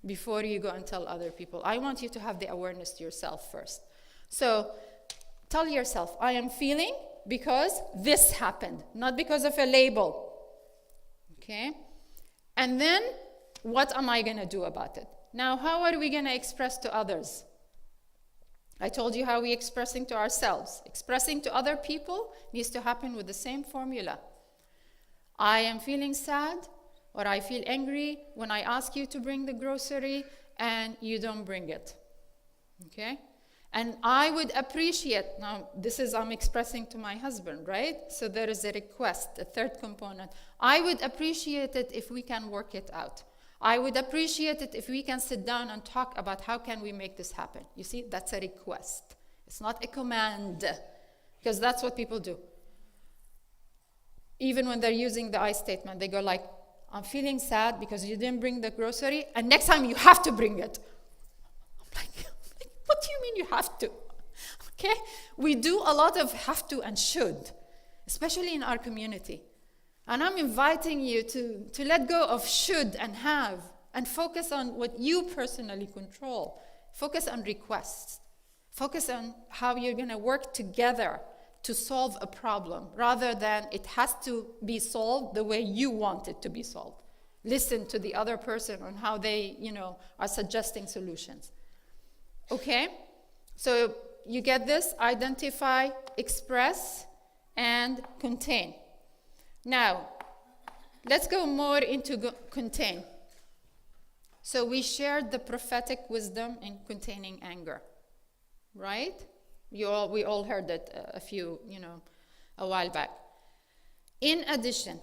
before you go and tell other people. I want you to have the awareness to yourself first. So tell yourself, I am feeling because this happened, not because of a label. Okay? And then, what am I going to do about it? Now, how are we going to express to others? I told you how we're expressing to ourselves. Expressing to other people needs to happen with the same formula. I am feeling sad, or I feel angry when I ask you to bring the grocery and you don't bring it. Okay? And I would appreciate, now this is I'm expressing to my husband, right? So there is a request, a third component. I would appreciate it if we can work it out. I would appreciate it if we can sit down and talk about how can we make this happen. You see, that's a request. It's not a command, because that's what people do. Even when they're using the I statement, they go like, I'm feeling sad because you didn't bring the grocery, and next time you have to bring it. I'm like, what do you mean you have to? Okay? We do a lot of have to and should, especially in our community. And I'm inviting you to let go of should and have and focus on what you personally control. Focus on requests. Focus on how you're going to work together to solve a problem rather than it has to be solved the way you want it to be solved. Listen to the other person on how they, are suggesting solutions. Okay? So you get this? Identify, express, and contain. Now, let's go more into contain. So we shared the prophetic wisdom in containing anger, right? We all heard it a while back. In addition,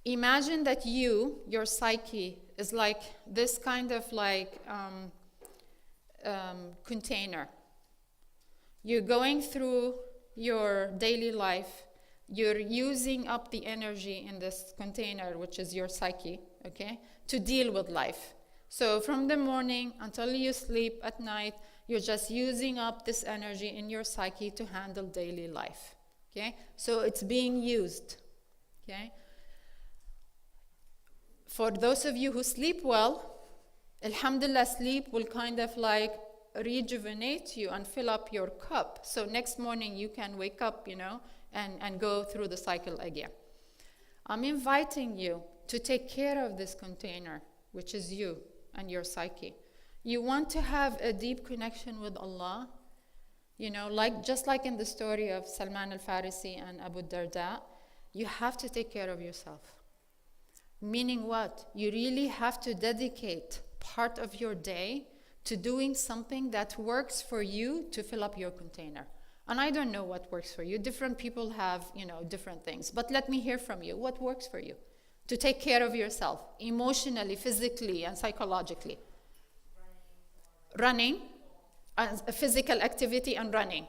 imagine that your psyche is like this kind of container. You're going through your daily life. You're using up the energy in this container, which is your psyche, okay, to deal with life. So from the morning until you sleep at night, you're just using up this energy in your psyche to handle daily life, okay? So it's being used, okay? For those of you who sleep well, alhamdulillah, sleep will kind of rejuvenate you and fill up your cup. So next morning you can wake up, and go through the cycle again. I'm inviting you to take care of this container, which is you and your psyche. You want to have a deep connection with Allah, just like in the story of Salman al-Farisi and Abu Darda, you have to take care of yourself. Meaning what? You really have to dedicate part of your day to doing something that works for you to fill up your container. And I don't know what works for you. Different people have, different things. But let me hear from you. What works for you? To take care of yourself, emotionally, physically, and psychologically. Running, physical activity and running.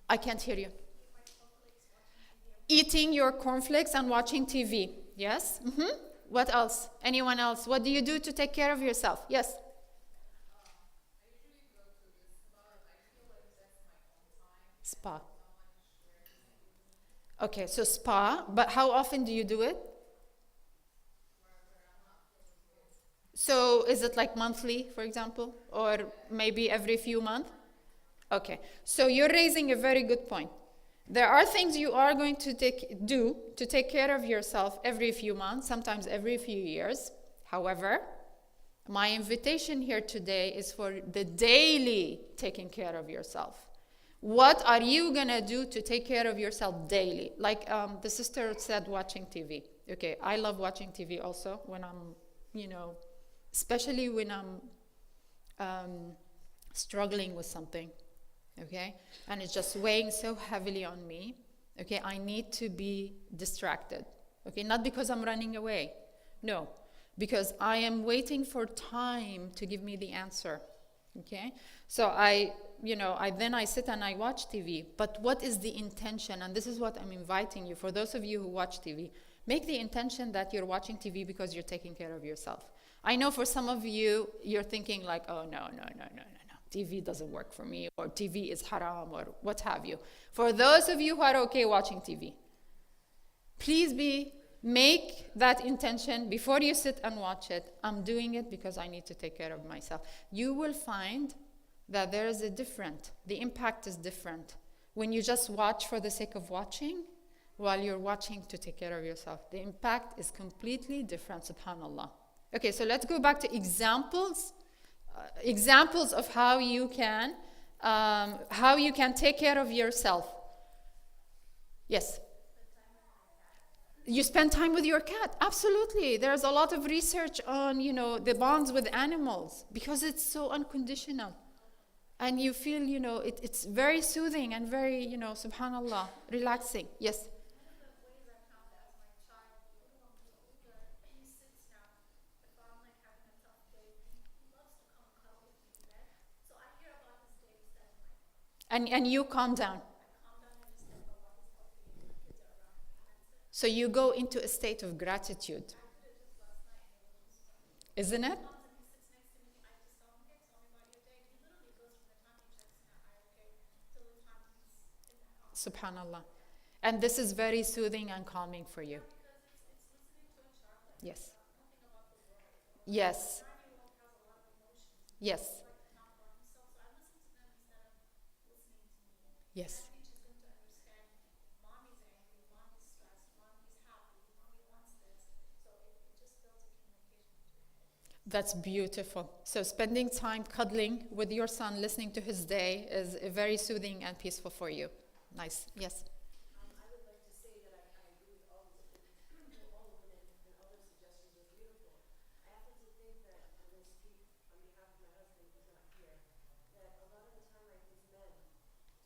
I can't hear you. Eating your cornflakes and watching TV. Yes? Mm-hmm. What else? Anyone else? What do you do to take care of yourself? Yes? Spa. Okay, so spa, but how often do you do it? So is it like monthly, for example, or maybe every few months? Okay, so you're raising a very good point. There are things you are going to do to take care of yourself every few months, sometimes every few years. However, my invitation here today is for the daily taking care of yourself. What are you going to do to take care of yourself daily? Like the sister said, watching TV. Okay, I love watching TV also when I'm, especially when I'm struggling with something, okay? And it's just weighing so heavily on me, okay? I need to be distracted, okay? Not because I'm running away, no. Because I am waiting for time to give me the answer, okay? So I sit and I watch TV, but what is the intention? And this is what I'm inviting you. For those of you who watch TV, make the intention that you're watching TV because you're taking care of yourself. I know for some of you, you're thinking like, oh, no. TV doesn't work for me, or TV is haram, or what have you. For those of you who are okay watching TV, please make that intention before you sit and watch it. I'm doing it because I need to take care of myself. You will find that there is the impact is different. When you just watch for the sake of watching, while you're watching to take care of yourself, the impact is completely different, subhanAllah. Okay, so let's go back to examples of how you can take care of yourself. Yes. You spend time with your cat. Absolutely. There's a lot of research on, the bonds with animals because it's so unconditional. And you feel, it's very soothing and very, subhanAllah, relaxing. Yes. And you calm down. So you go into a state of gratitude. Isn't it? Subhanallah. And this is very soothing and calming for you. Yes. Yes. Yes. Yes. That's beautiful. So spending time cuddling with your son, listening to his day is very soothing and peaceful for you. Nice. Yes. I would like to say that I agree with all of the women and all their suggestions are beautiful. I happen to think that I'm going to speak on behalf of my husband who's not here, that a lot of the time I think men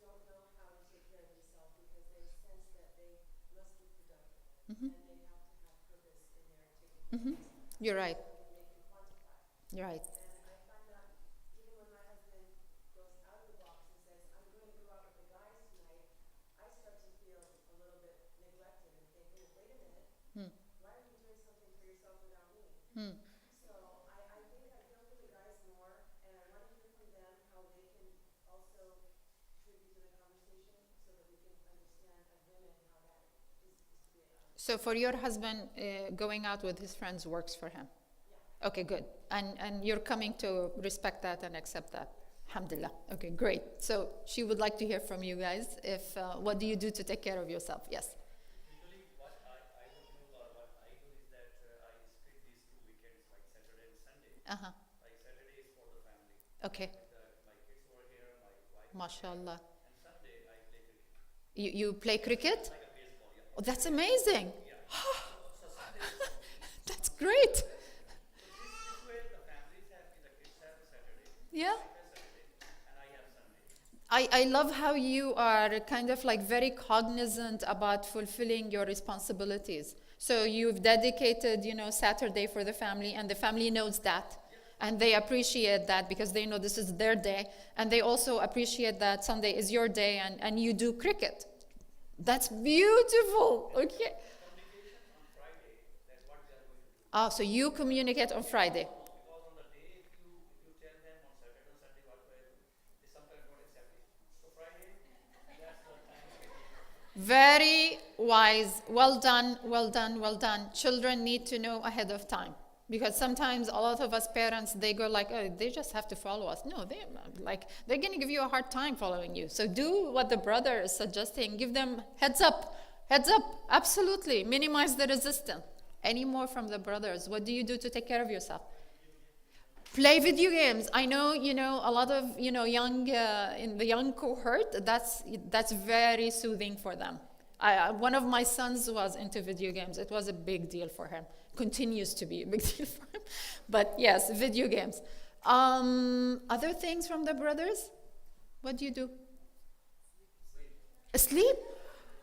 don't know how to take care of themselves because they sense that they must be productive and they have to have purpose in their taking care of themselves. You're right. Something they can quantify. You're right. And I find that even when my husband goes out of the box and says, I'm going to go out with the guys tonight, I start to feel a little bit neglected and think, wait a minute, why are you doing something for yourself without me? So I think I feel for the guys more, and I want to hear from them how they can also contribute to the conversation so that we can understand as women how that is to be So for your husband, going out with his friends works for him? Yeah. Okay, good. And you're coming to respect that and accept that? Alhamdulillah. Okay, great. So she would like to hear from you guys. What do you do to take care of yourself? Yes. Usually what I would do or what I do is that I split these 2 weekends, like Saturday and Sunday. Uh-huh. Like Saturday is for the family. Okay. My kids were here, my wife. MashaAllah. And Sunday I play cricket. You play cricket? Like a baseball, yeah. Oh, that's amazing. So Sunday, That's great. this way the families have, the kids have Saturday. Yeah. I have Saturday and I have Sunday. I love how you are kind of like very cognizant about fulfilling your responsibilities. So you've dedicated, Saturday for the family, and the family knows that. And they appreciate that because they know this is their day. And they also appreciate that Sunday is your day and you do cricket. That's beautiful. Okay. Communication on Friday, that's what we are going to do. So you communicate on Friday. Because on the day, if you tell them on Saturday or Sunday what we are doing, they sometimes don't accept it. So Friday, that's the time. Very wise. Well done, well done, well done. Children need to know ahead of time. Because sometimes a lot of us parents, they go like, oh, they just have to follow us. No, they're going to give you a hard time following you. So do what the brother is suggesting. Give them heads up. Heads up. Absolutely. Minimize the resistance. Any more from the brothers? What do you do to take care of yourself? Play video games. I know, a lot of, young, in the young cohort, that's very soothing for them. One of my sons was into video games. It was a big deal for him. Continues to be a big deal for him. But yes, video games. Other things from the brothers? What do you do? Sleep.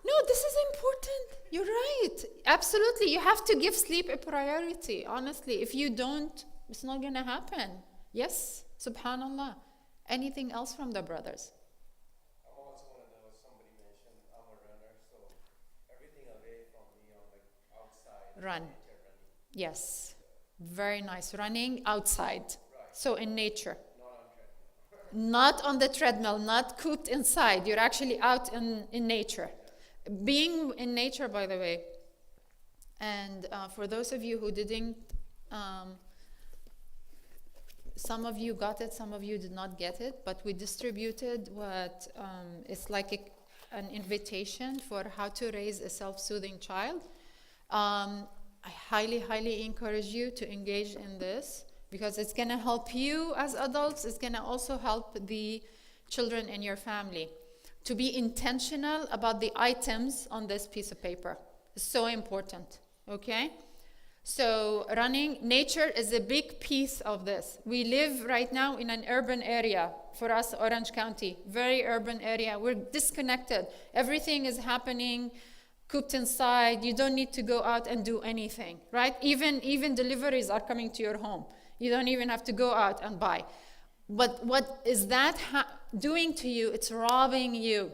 No, this is important. You're right. Absolutely. You have to give sleep a priority, honestly. If you don't, it's not going to happen. Yes, subhanallah. Anything else from the brothers? I'm also want to know, as somebody mentioned, I'm a runner, so everything away from me on the outside. Run. Nature running. Yes. Very nice. Running outside. Right. So in nature. Not on treadmill. Not on the treadmill, not cooped inside. You're actually out in nature. Being in nature, by the way, and for those of you who didn't some of you got it, some of you did not get it, but we distributed what is like an invitation for how to raise a self-soothing child. I highly, highly encourage you to engage in this because it's going to help you as adults. It's going to also help the children in your family to be intentional about the items on this piece of paper. It's so important, okay? So running, nature is a big piece of this. We live right now in an urban area. For us, Orange County, very urban area. We're disconnected. Everything is happening cooped inside. You don't need to go out and do anything, right? Even deliveries are coming to your home. You don't even have to go out and buy. But what is that doing to you? It's robbing you.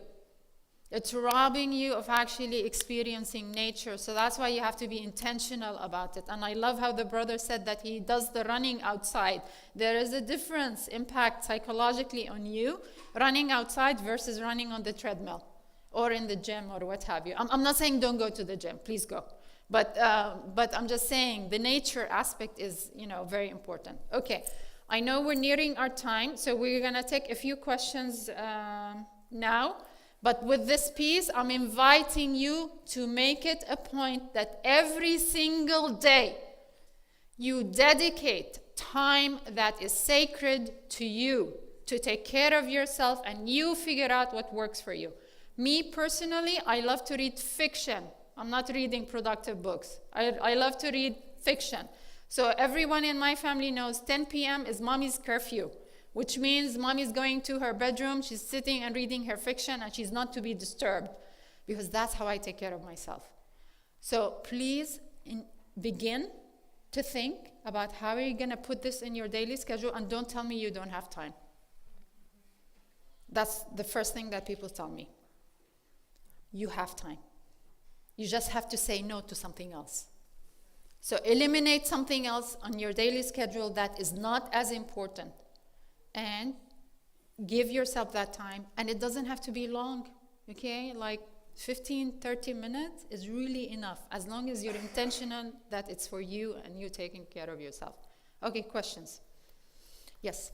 It's robbing you of actually experiencing nature. So that's why you have to be intentional about it. And I love how the brother said that he does the running outside. There is a difference, impact psychologically on you, running outside versus running on the treadmill or in the gym or what have you. I'm not saying don't go to the gym, please go. But I'm just saying the nature aspect is, very important. Okay, I know we're nearing our time, so we're gonna take a few questions now. But with this piece, I'm inviting you to make it a point that every single day you dedicate time that is sacred to you to take care of yourself and you figure out what works for you. Me personally, I love to read fiction. I'm not reading productive books. I love to read fiction. So everyone in my family knows 10 p.m. is mommy's curfew, which means mommy's going to her bedroom, she's sitting and reading her fiction, and she's not to be disturbed, because that's how I take care of myself. So please begin to think about how are you going to put this in your daily schedule, and don't tell me you don't have time. That's the first thing that people tell me. You have time. You just have to say no to something else. So eliminate something else on your daily schedule that is not as important. And give yourself that time. And it doesn't have to be long, okay? Like 15, 30 minutes is really enough, as long as you're intentional that it's for you and you taking care of yourself. Okay, questions? Yes?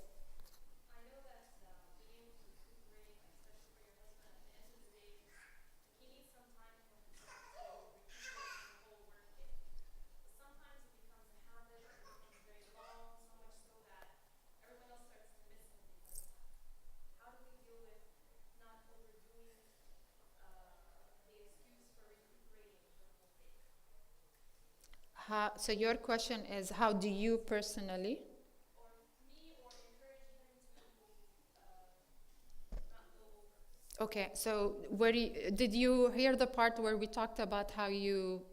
I know that being able to recuperate, especially for your husband, at the end of the day, he needs some time for himself to recuperate from the whole work day. But sometimes it becomes a habit, it becomes very long, so much so that everyone else starts to miss him because of that. How do we deal with not overdoing the excuse for recuperating for the whole day? So your question is, how do you personally? Or me, or encourage him to not go over. Okay, so did you hear the part where we talked about how you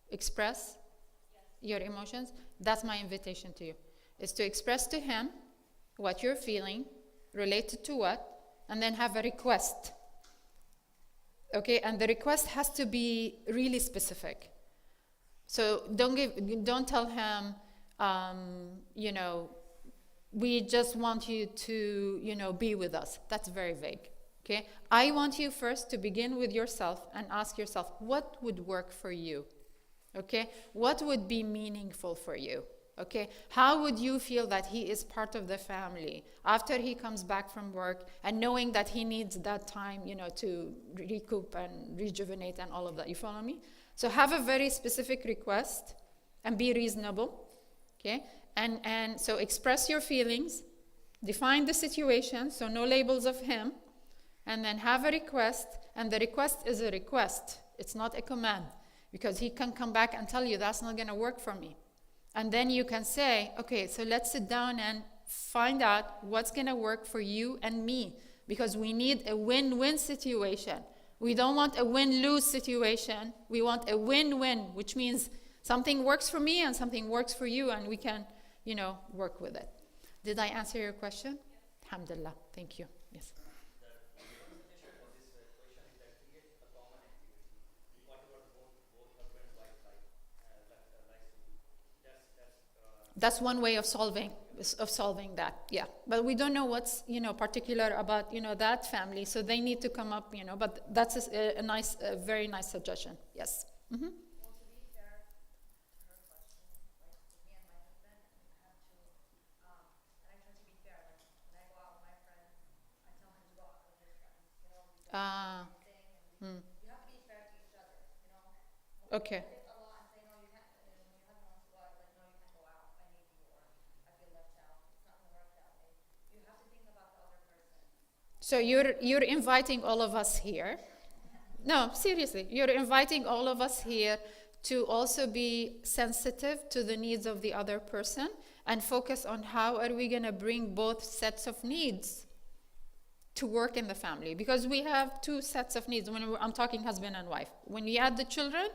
express your emotions? That's my invitation to you, is to express to him what you're feeling, related to what, and then have a request. Okay, and the request has to be really specific. So don't tell him, we just want you to, be with us. That's very vague. Okay, I want you first to begin with yourself and ask yourself, what would work for you? Okay, what would be meaningful for you? Okay, how would you feel that he is part of the family after he comes back from work, and knowing that he needs that time, to recoup and rejuvenate and all of that? You follow me? So have a very specific request and be reasonable. Okay, and so express your feelings, define the situation, so no labels of him, and then have a request, and the request is a request. It's not a command, because he can come back and tell you that's not going to work for me. And then you can say, okay, so let's sit down and find out what's going to work for you and me, because we need a win-win situation. We don't want a win-lose situation. We want a win-win, which means something works for me and something works for you, and we can, work with it. Did I answer your question? Yes. Alhamdulillah. Thank you. Yes. That's one way of solving that, yeah. But we don't know what's particular about that family, so they need to come up, But that's a very nice suggestion. Yes. Mm-hmm. Well, to be fair to her question, like with me and my husband, we have to, and I try to be You have to be fair to each other, you know? Okay. If Allah and say, no, you can't, when you have no one to go out, like, no, you can't go out, I need you, or I feel left out. It's not gonna work that way. You have to think about the other person. So you're inviting all of us here. No, seriously, you're inviting all of us here to also be sensitive to the needs of the other person and focus on how are we going to bring both sets of needs to work in the family, because we have two sets of needs. I'm talking husband and wife. When you add the children,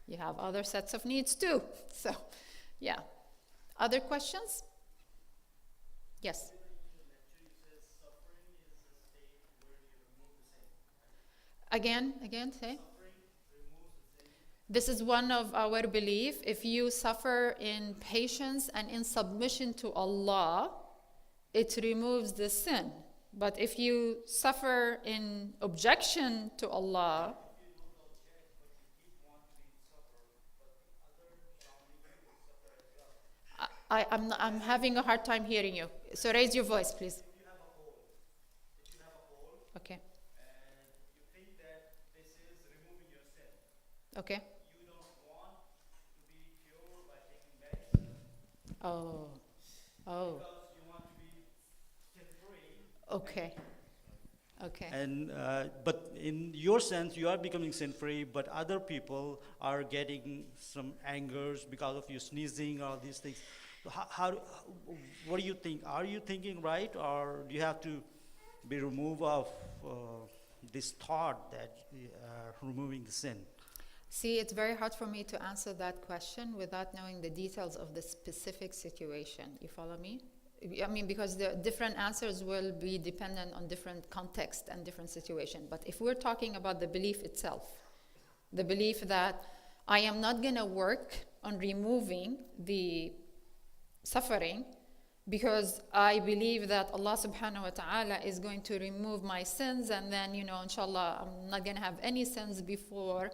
you have other sets of needs too. So, yeah. Other questions? Yes. Again, say. This is one of our belief. If you suffer in patience and in submission to Allah, it removes the sin. But if you suffer in objection to Allah, I'm having a hard time hearing you. So raise your voice, please. Okay. Okay. You don't want to be pure by taking medicine. Oh. Because you want to be sin-free. Okay. And but in your sense, you are becoming sin-free, but other people are getting some angers because of you sneezing or these things. What do you think? Are you thinking right, or do you have to be removed of this thought that removing the sin? See, it's very hard for me to answer that question without knowing the details of the specific situation. You follow me? I mean, because the different answers will be dependent on different context and different situation. But if we're talking about the belief itself, the belief that I am not going to work on removing the suffering because I believe that Allah subhanahu wa ta'ala is going to remove my sins, and then, inshallah, I'm not going to have any sins before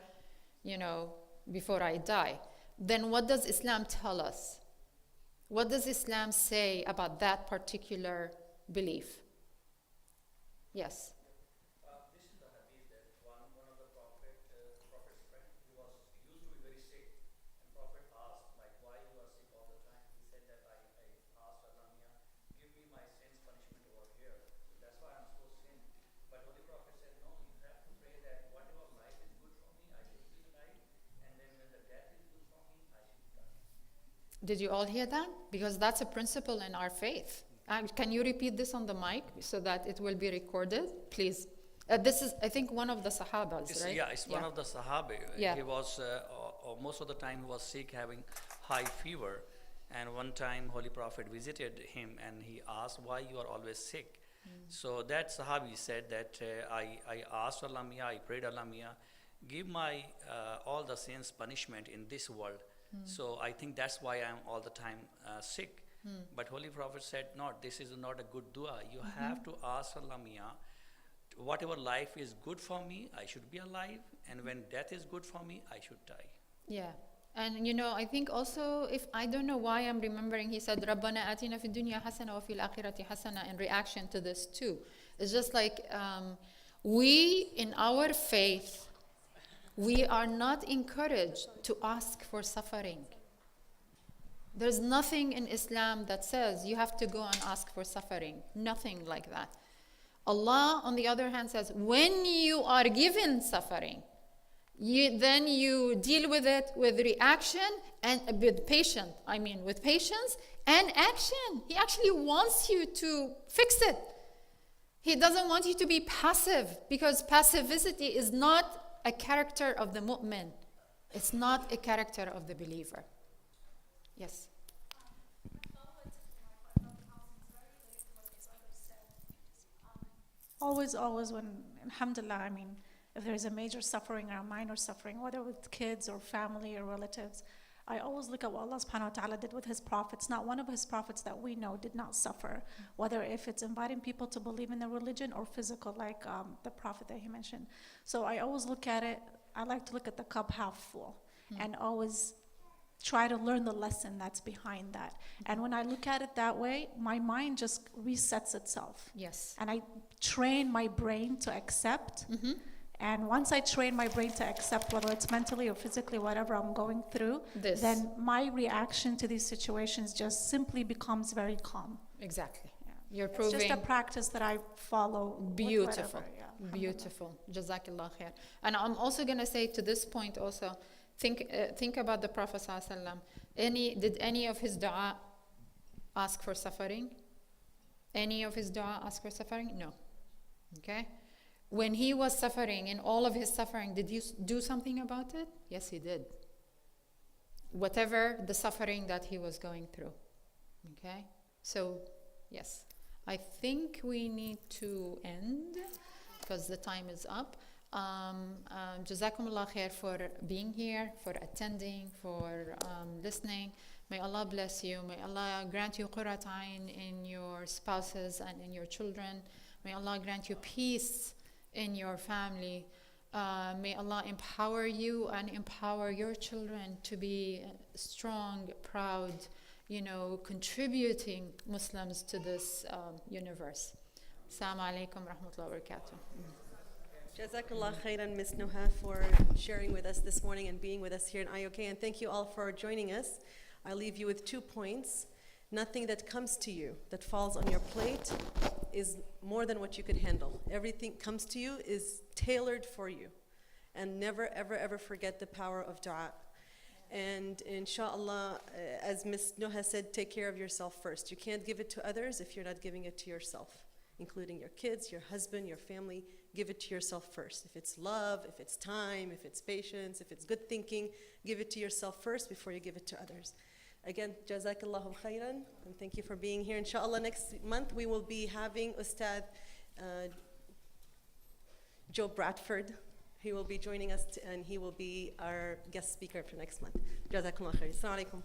I die. Then what does Islam tell us? What does Islam say about that particular belief? Yes. This is the hadith that one of the prophet's friend, he used to be very sick, and Prophet asked, like, why you are sick all the time? He said that I asked Allah, give me my sins punishment over here. So that's why I'm so sin. But Holy Prophet said, no, you have to pray that whatever life is good for me, I should be alive, and then when the death is good for me, I should die. Did you all hear that? Because that's a principle in our faith. Can you repeat this on the mic so that it will be recorded, please? This is, I think, one of the Sahabas, right? Yeah, it's one of the Sahabi. Yeah. He was, most of the time he was sick, having high fever. And one time Holy Prophet visited him and he asked, why you are always sick? So that Sahabi said that I asked Allah Mia, I prayed Allah Mia, give my all the sins punishment in this world. So I think that's why I'm all the time sick. But Holy Prophet said, no, this is not a good dua. You have to ask Allah Mia, whatever life is good for me, I should be alive. And when death is good for me, I should die. Yeah. And I think also, if I don't know why I'm remembering, he said, رَبَّنَا آتِنَا فِي الدُّنْيَا حَسَنَةً وَفِي الْآخِرَةِ حَسَنَةً, in reaction to this too. It's just like we, in our faith, we are not encouraged to ask for suffering. There's nothing in Islam that says you have to go and ask for suffering. Nothing like that. Allah, on the other hand, says, when you are given suffering, then you deal with it with reaction and with patience. With patience and action. He actually wants you to fix it. He doesn't want you to be passive, because passivity is not a character of the mu'min. It's not a character of the believer. Yes. Always when, alhamdulillah, if there's a major suffering or a minor suffering, whether with kids or family or relatives, I always look at what Allah subhanahu wa ta'ala did with his prophets. Not one of his prophets that we know did not suffer, whether if it's inviting people to believe in their religion or physical, like the prophet that he mentioned. So I always look at it, I like to look at the cup half full and always try to learn the lesson that's behind that. And when I look at it that way, my mind just resets itself. Yes. And I train my brain to accept And once I train my brain to accept, whether it's mentally or physically, whatever I'm going through, This. then my reaction to these situations just simply becomes very calm. Exactly. Yeah. You're It's proving just a practice that I follow. with beautiful, whatever, yeah, alhamdulillah. beautiful. Jazakallah khair. And I'm also going to say to this point also, think about the Prophet ﷺ. Did any of his dua ask for suffering? Any of his dua ask for suffering? No. Okay? When he was suffering, in all of his suffering, did you do something about it? Yes, he did. Whatever the suffering that he was going through. Okay? So, yes. I think we need to end because the time is up. Jazakumullah khair for being here, for attending, for listening. May Allah bless you. May Allah grant you qurrat ayn in your spouses and in your children. May Allah grant you peace in your family. May Allah empower you and empower your children to be strong, proud, contributing Muslims to this universe. Assalamu alaikum wa rahmatullahi wa barakatuh. Jazakallah khairan, Ms. Nuha, for sharing with us this morning and being with us here in IOK. And thank you all for joining us. I leave you with 2 points. Nothing that comes to you, that falls on your plate, is more than what you could handle. Everything comes to you is tailored for you. And never, ever, ever forget the power of dua. And inshallah, as Ms. Nuha said, take care of yourself first. You can't give it to others if you're not giving it to yourself, including your kids, your husband, your family. Give it to yourself first. If it's love, if it's time, if it's patience, if it's good thinking, give it to yourself first before you give it to others. Again, Jazakallahu khairan, and thank you for being here. Inshallah, next month we will be having Ustad Joe Bradford. He will be joining us, and he will be our guest speaker for next month. Jazakallahu khairan. Assalamu alaikum.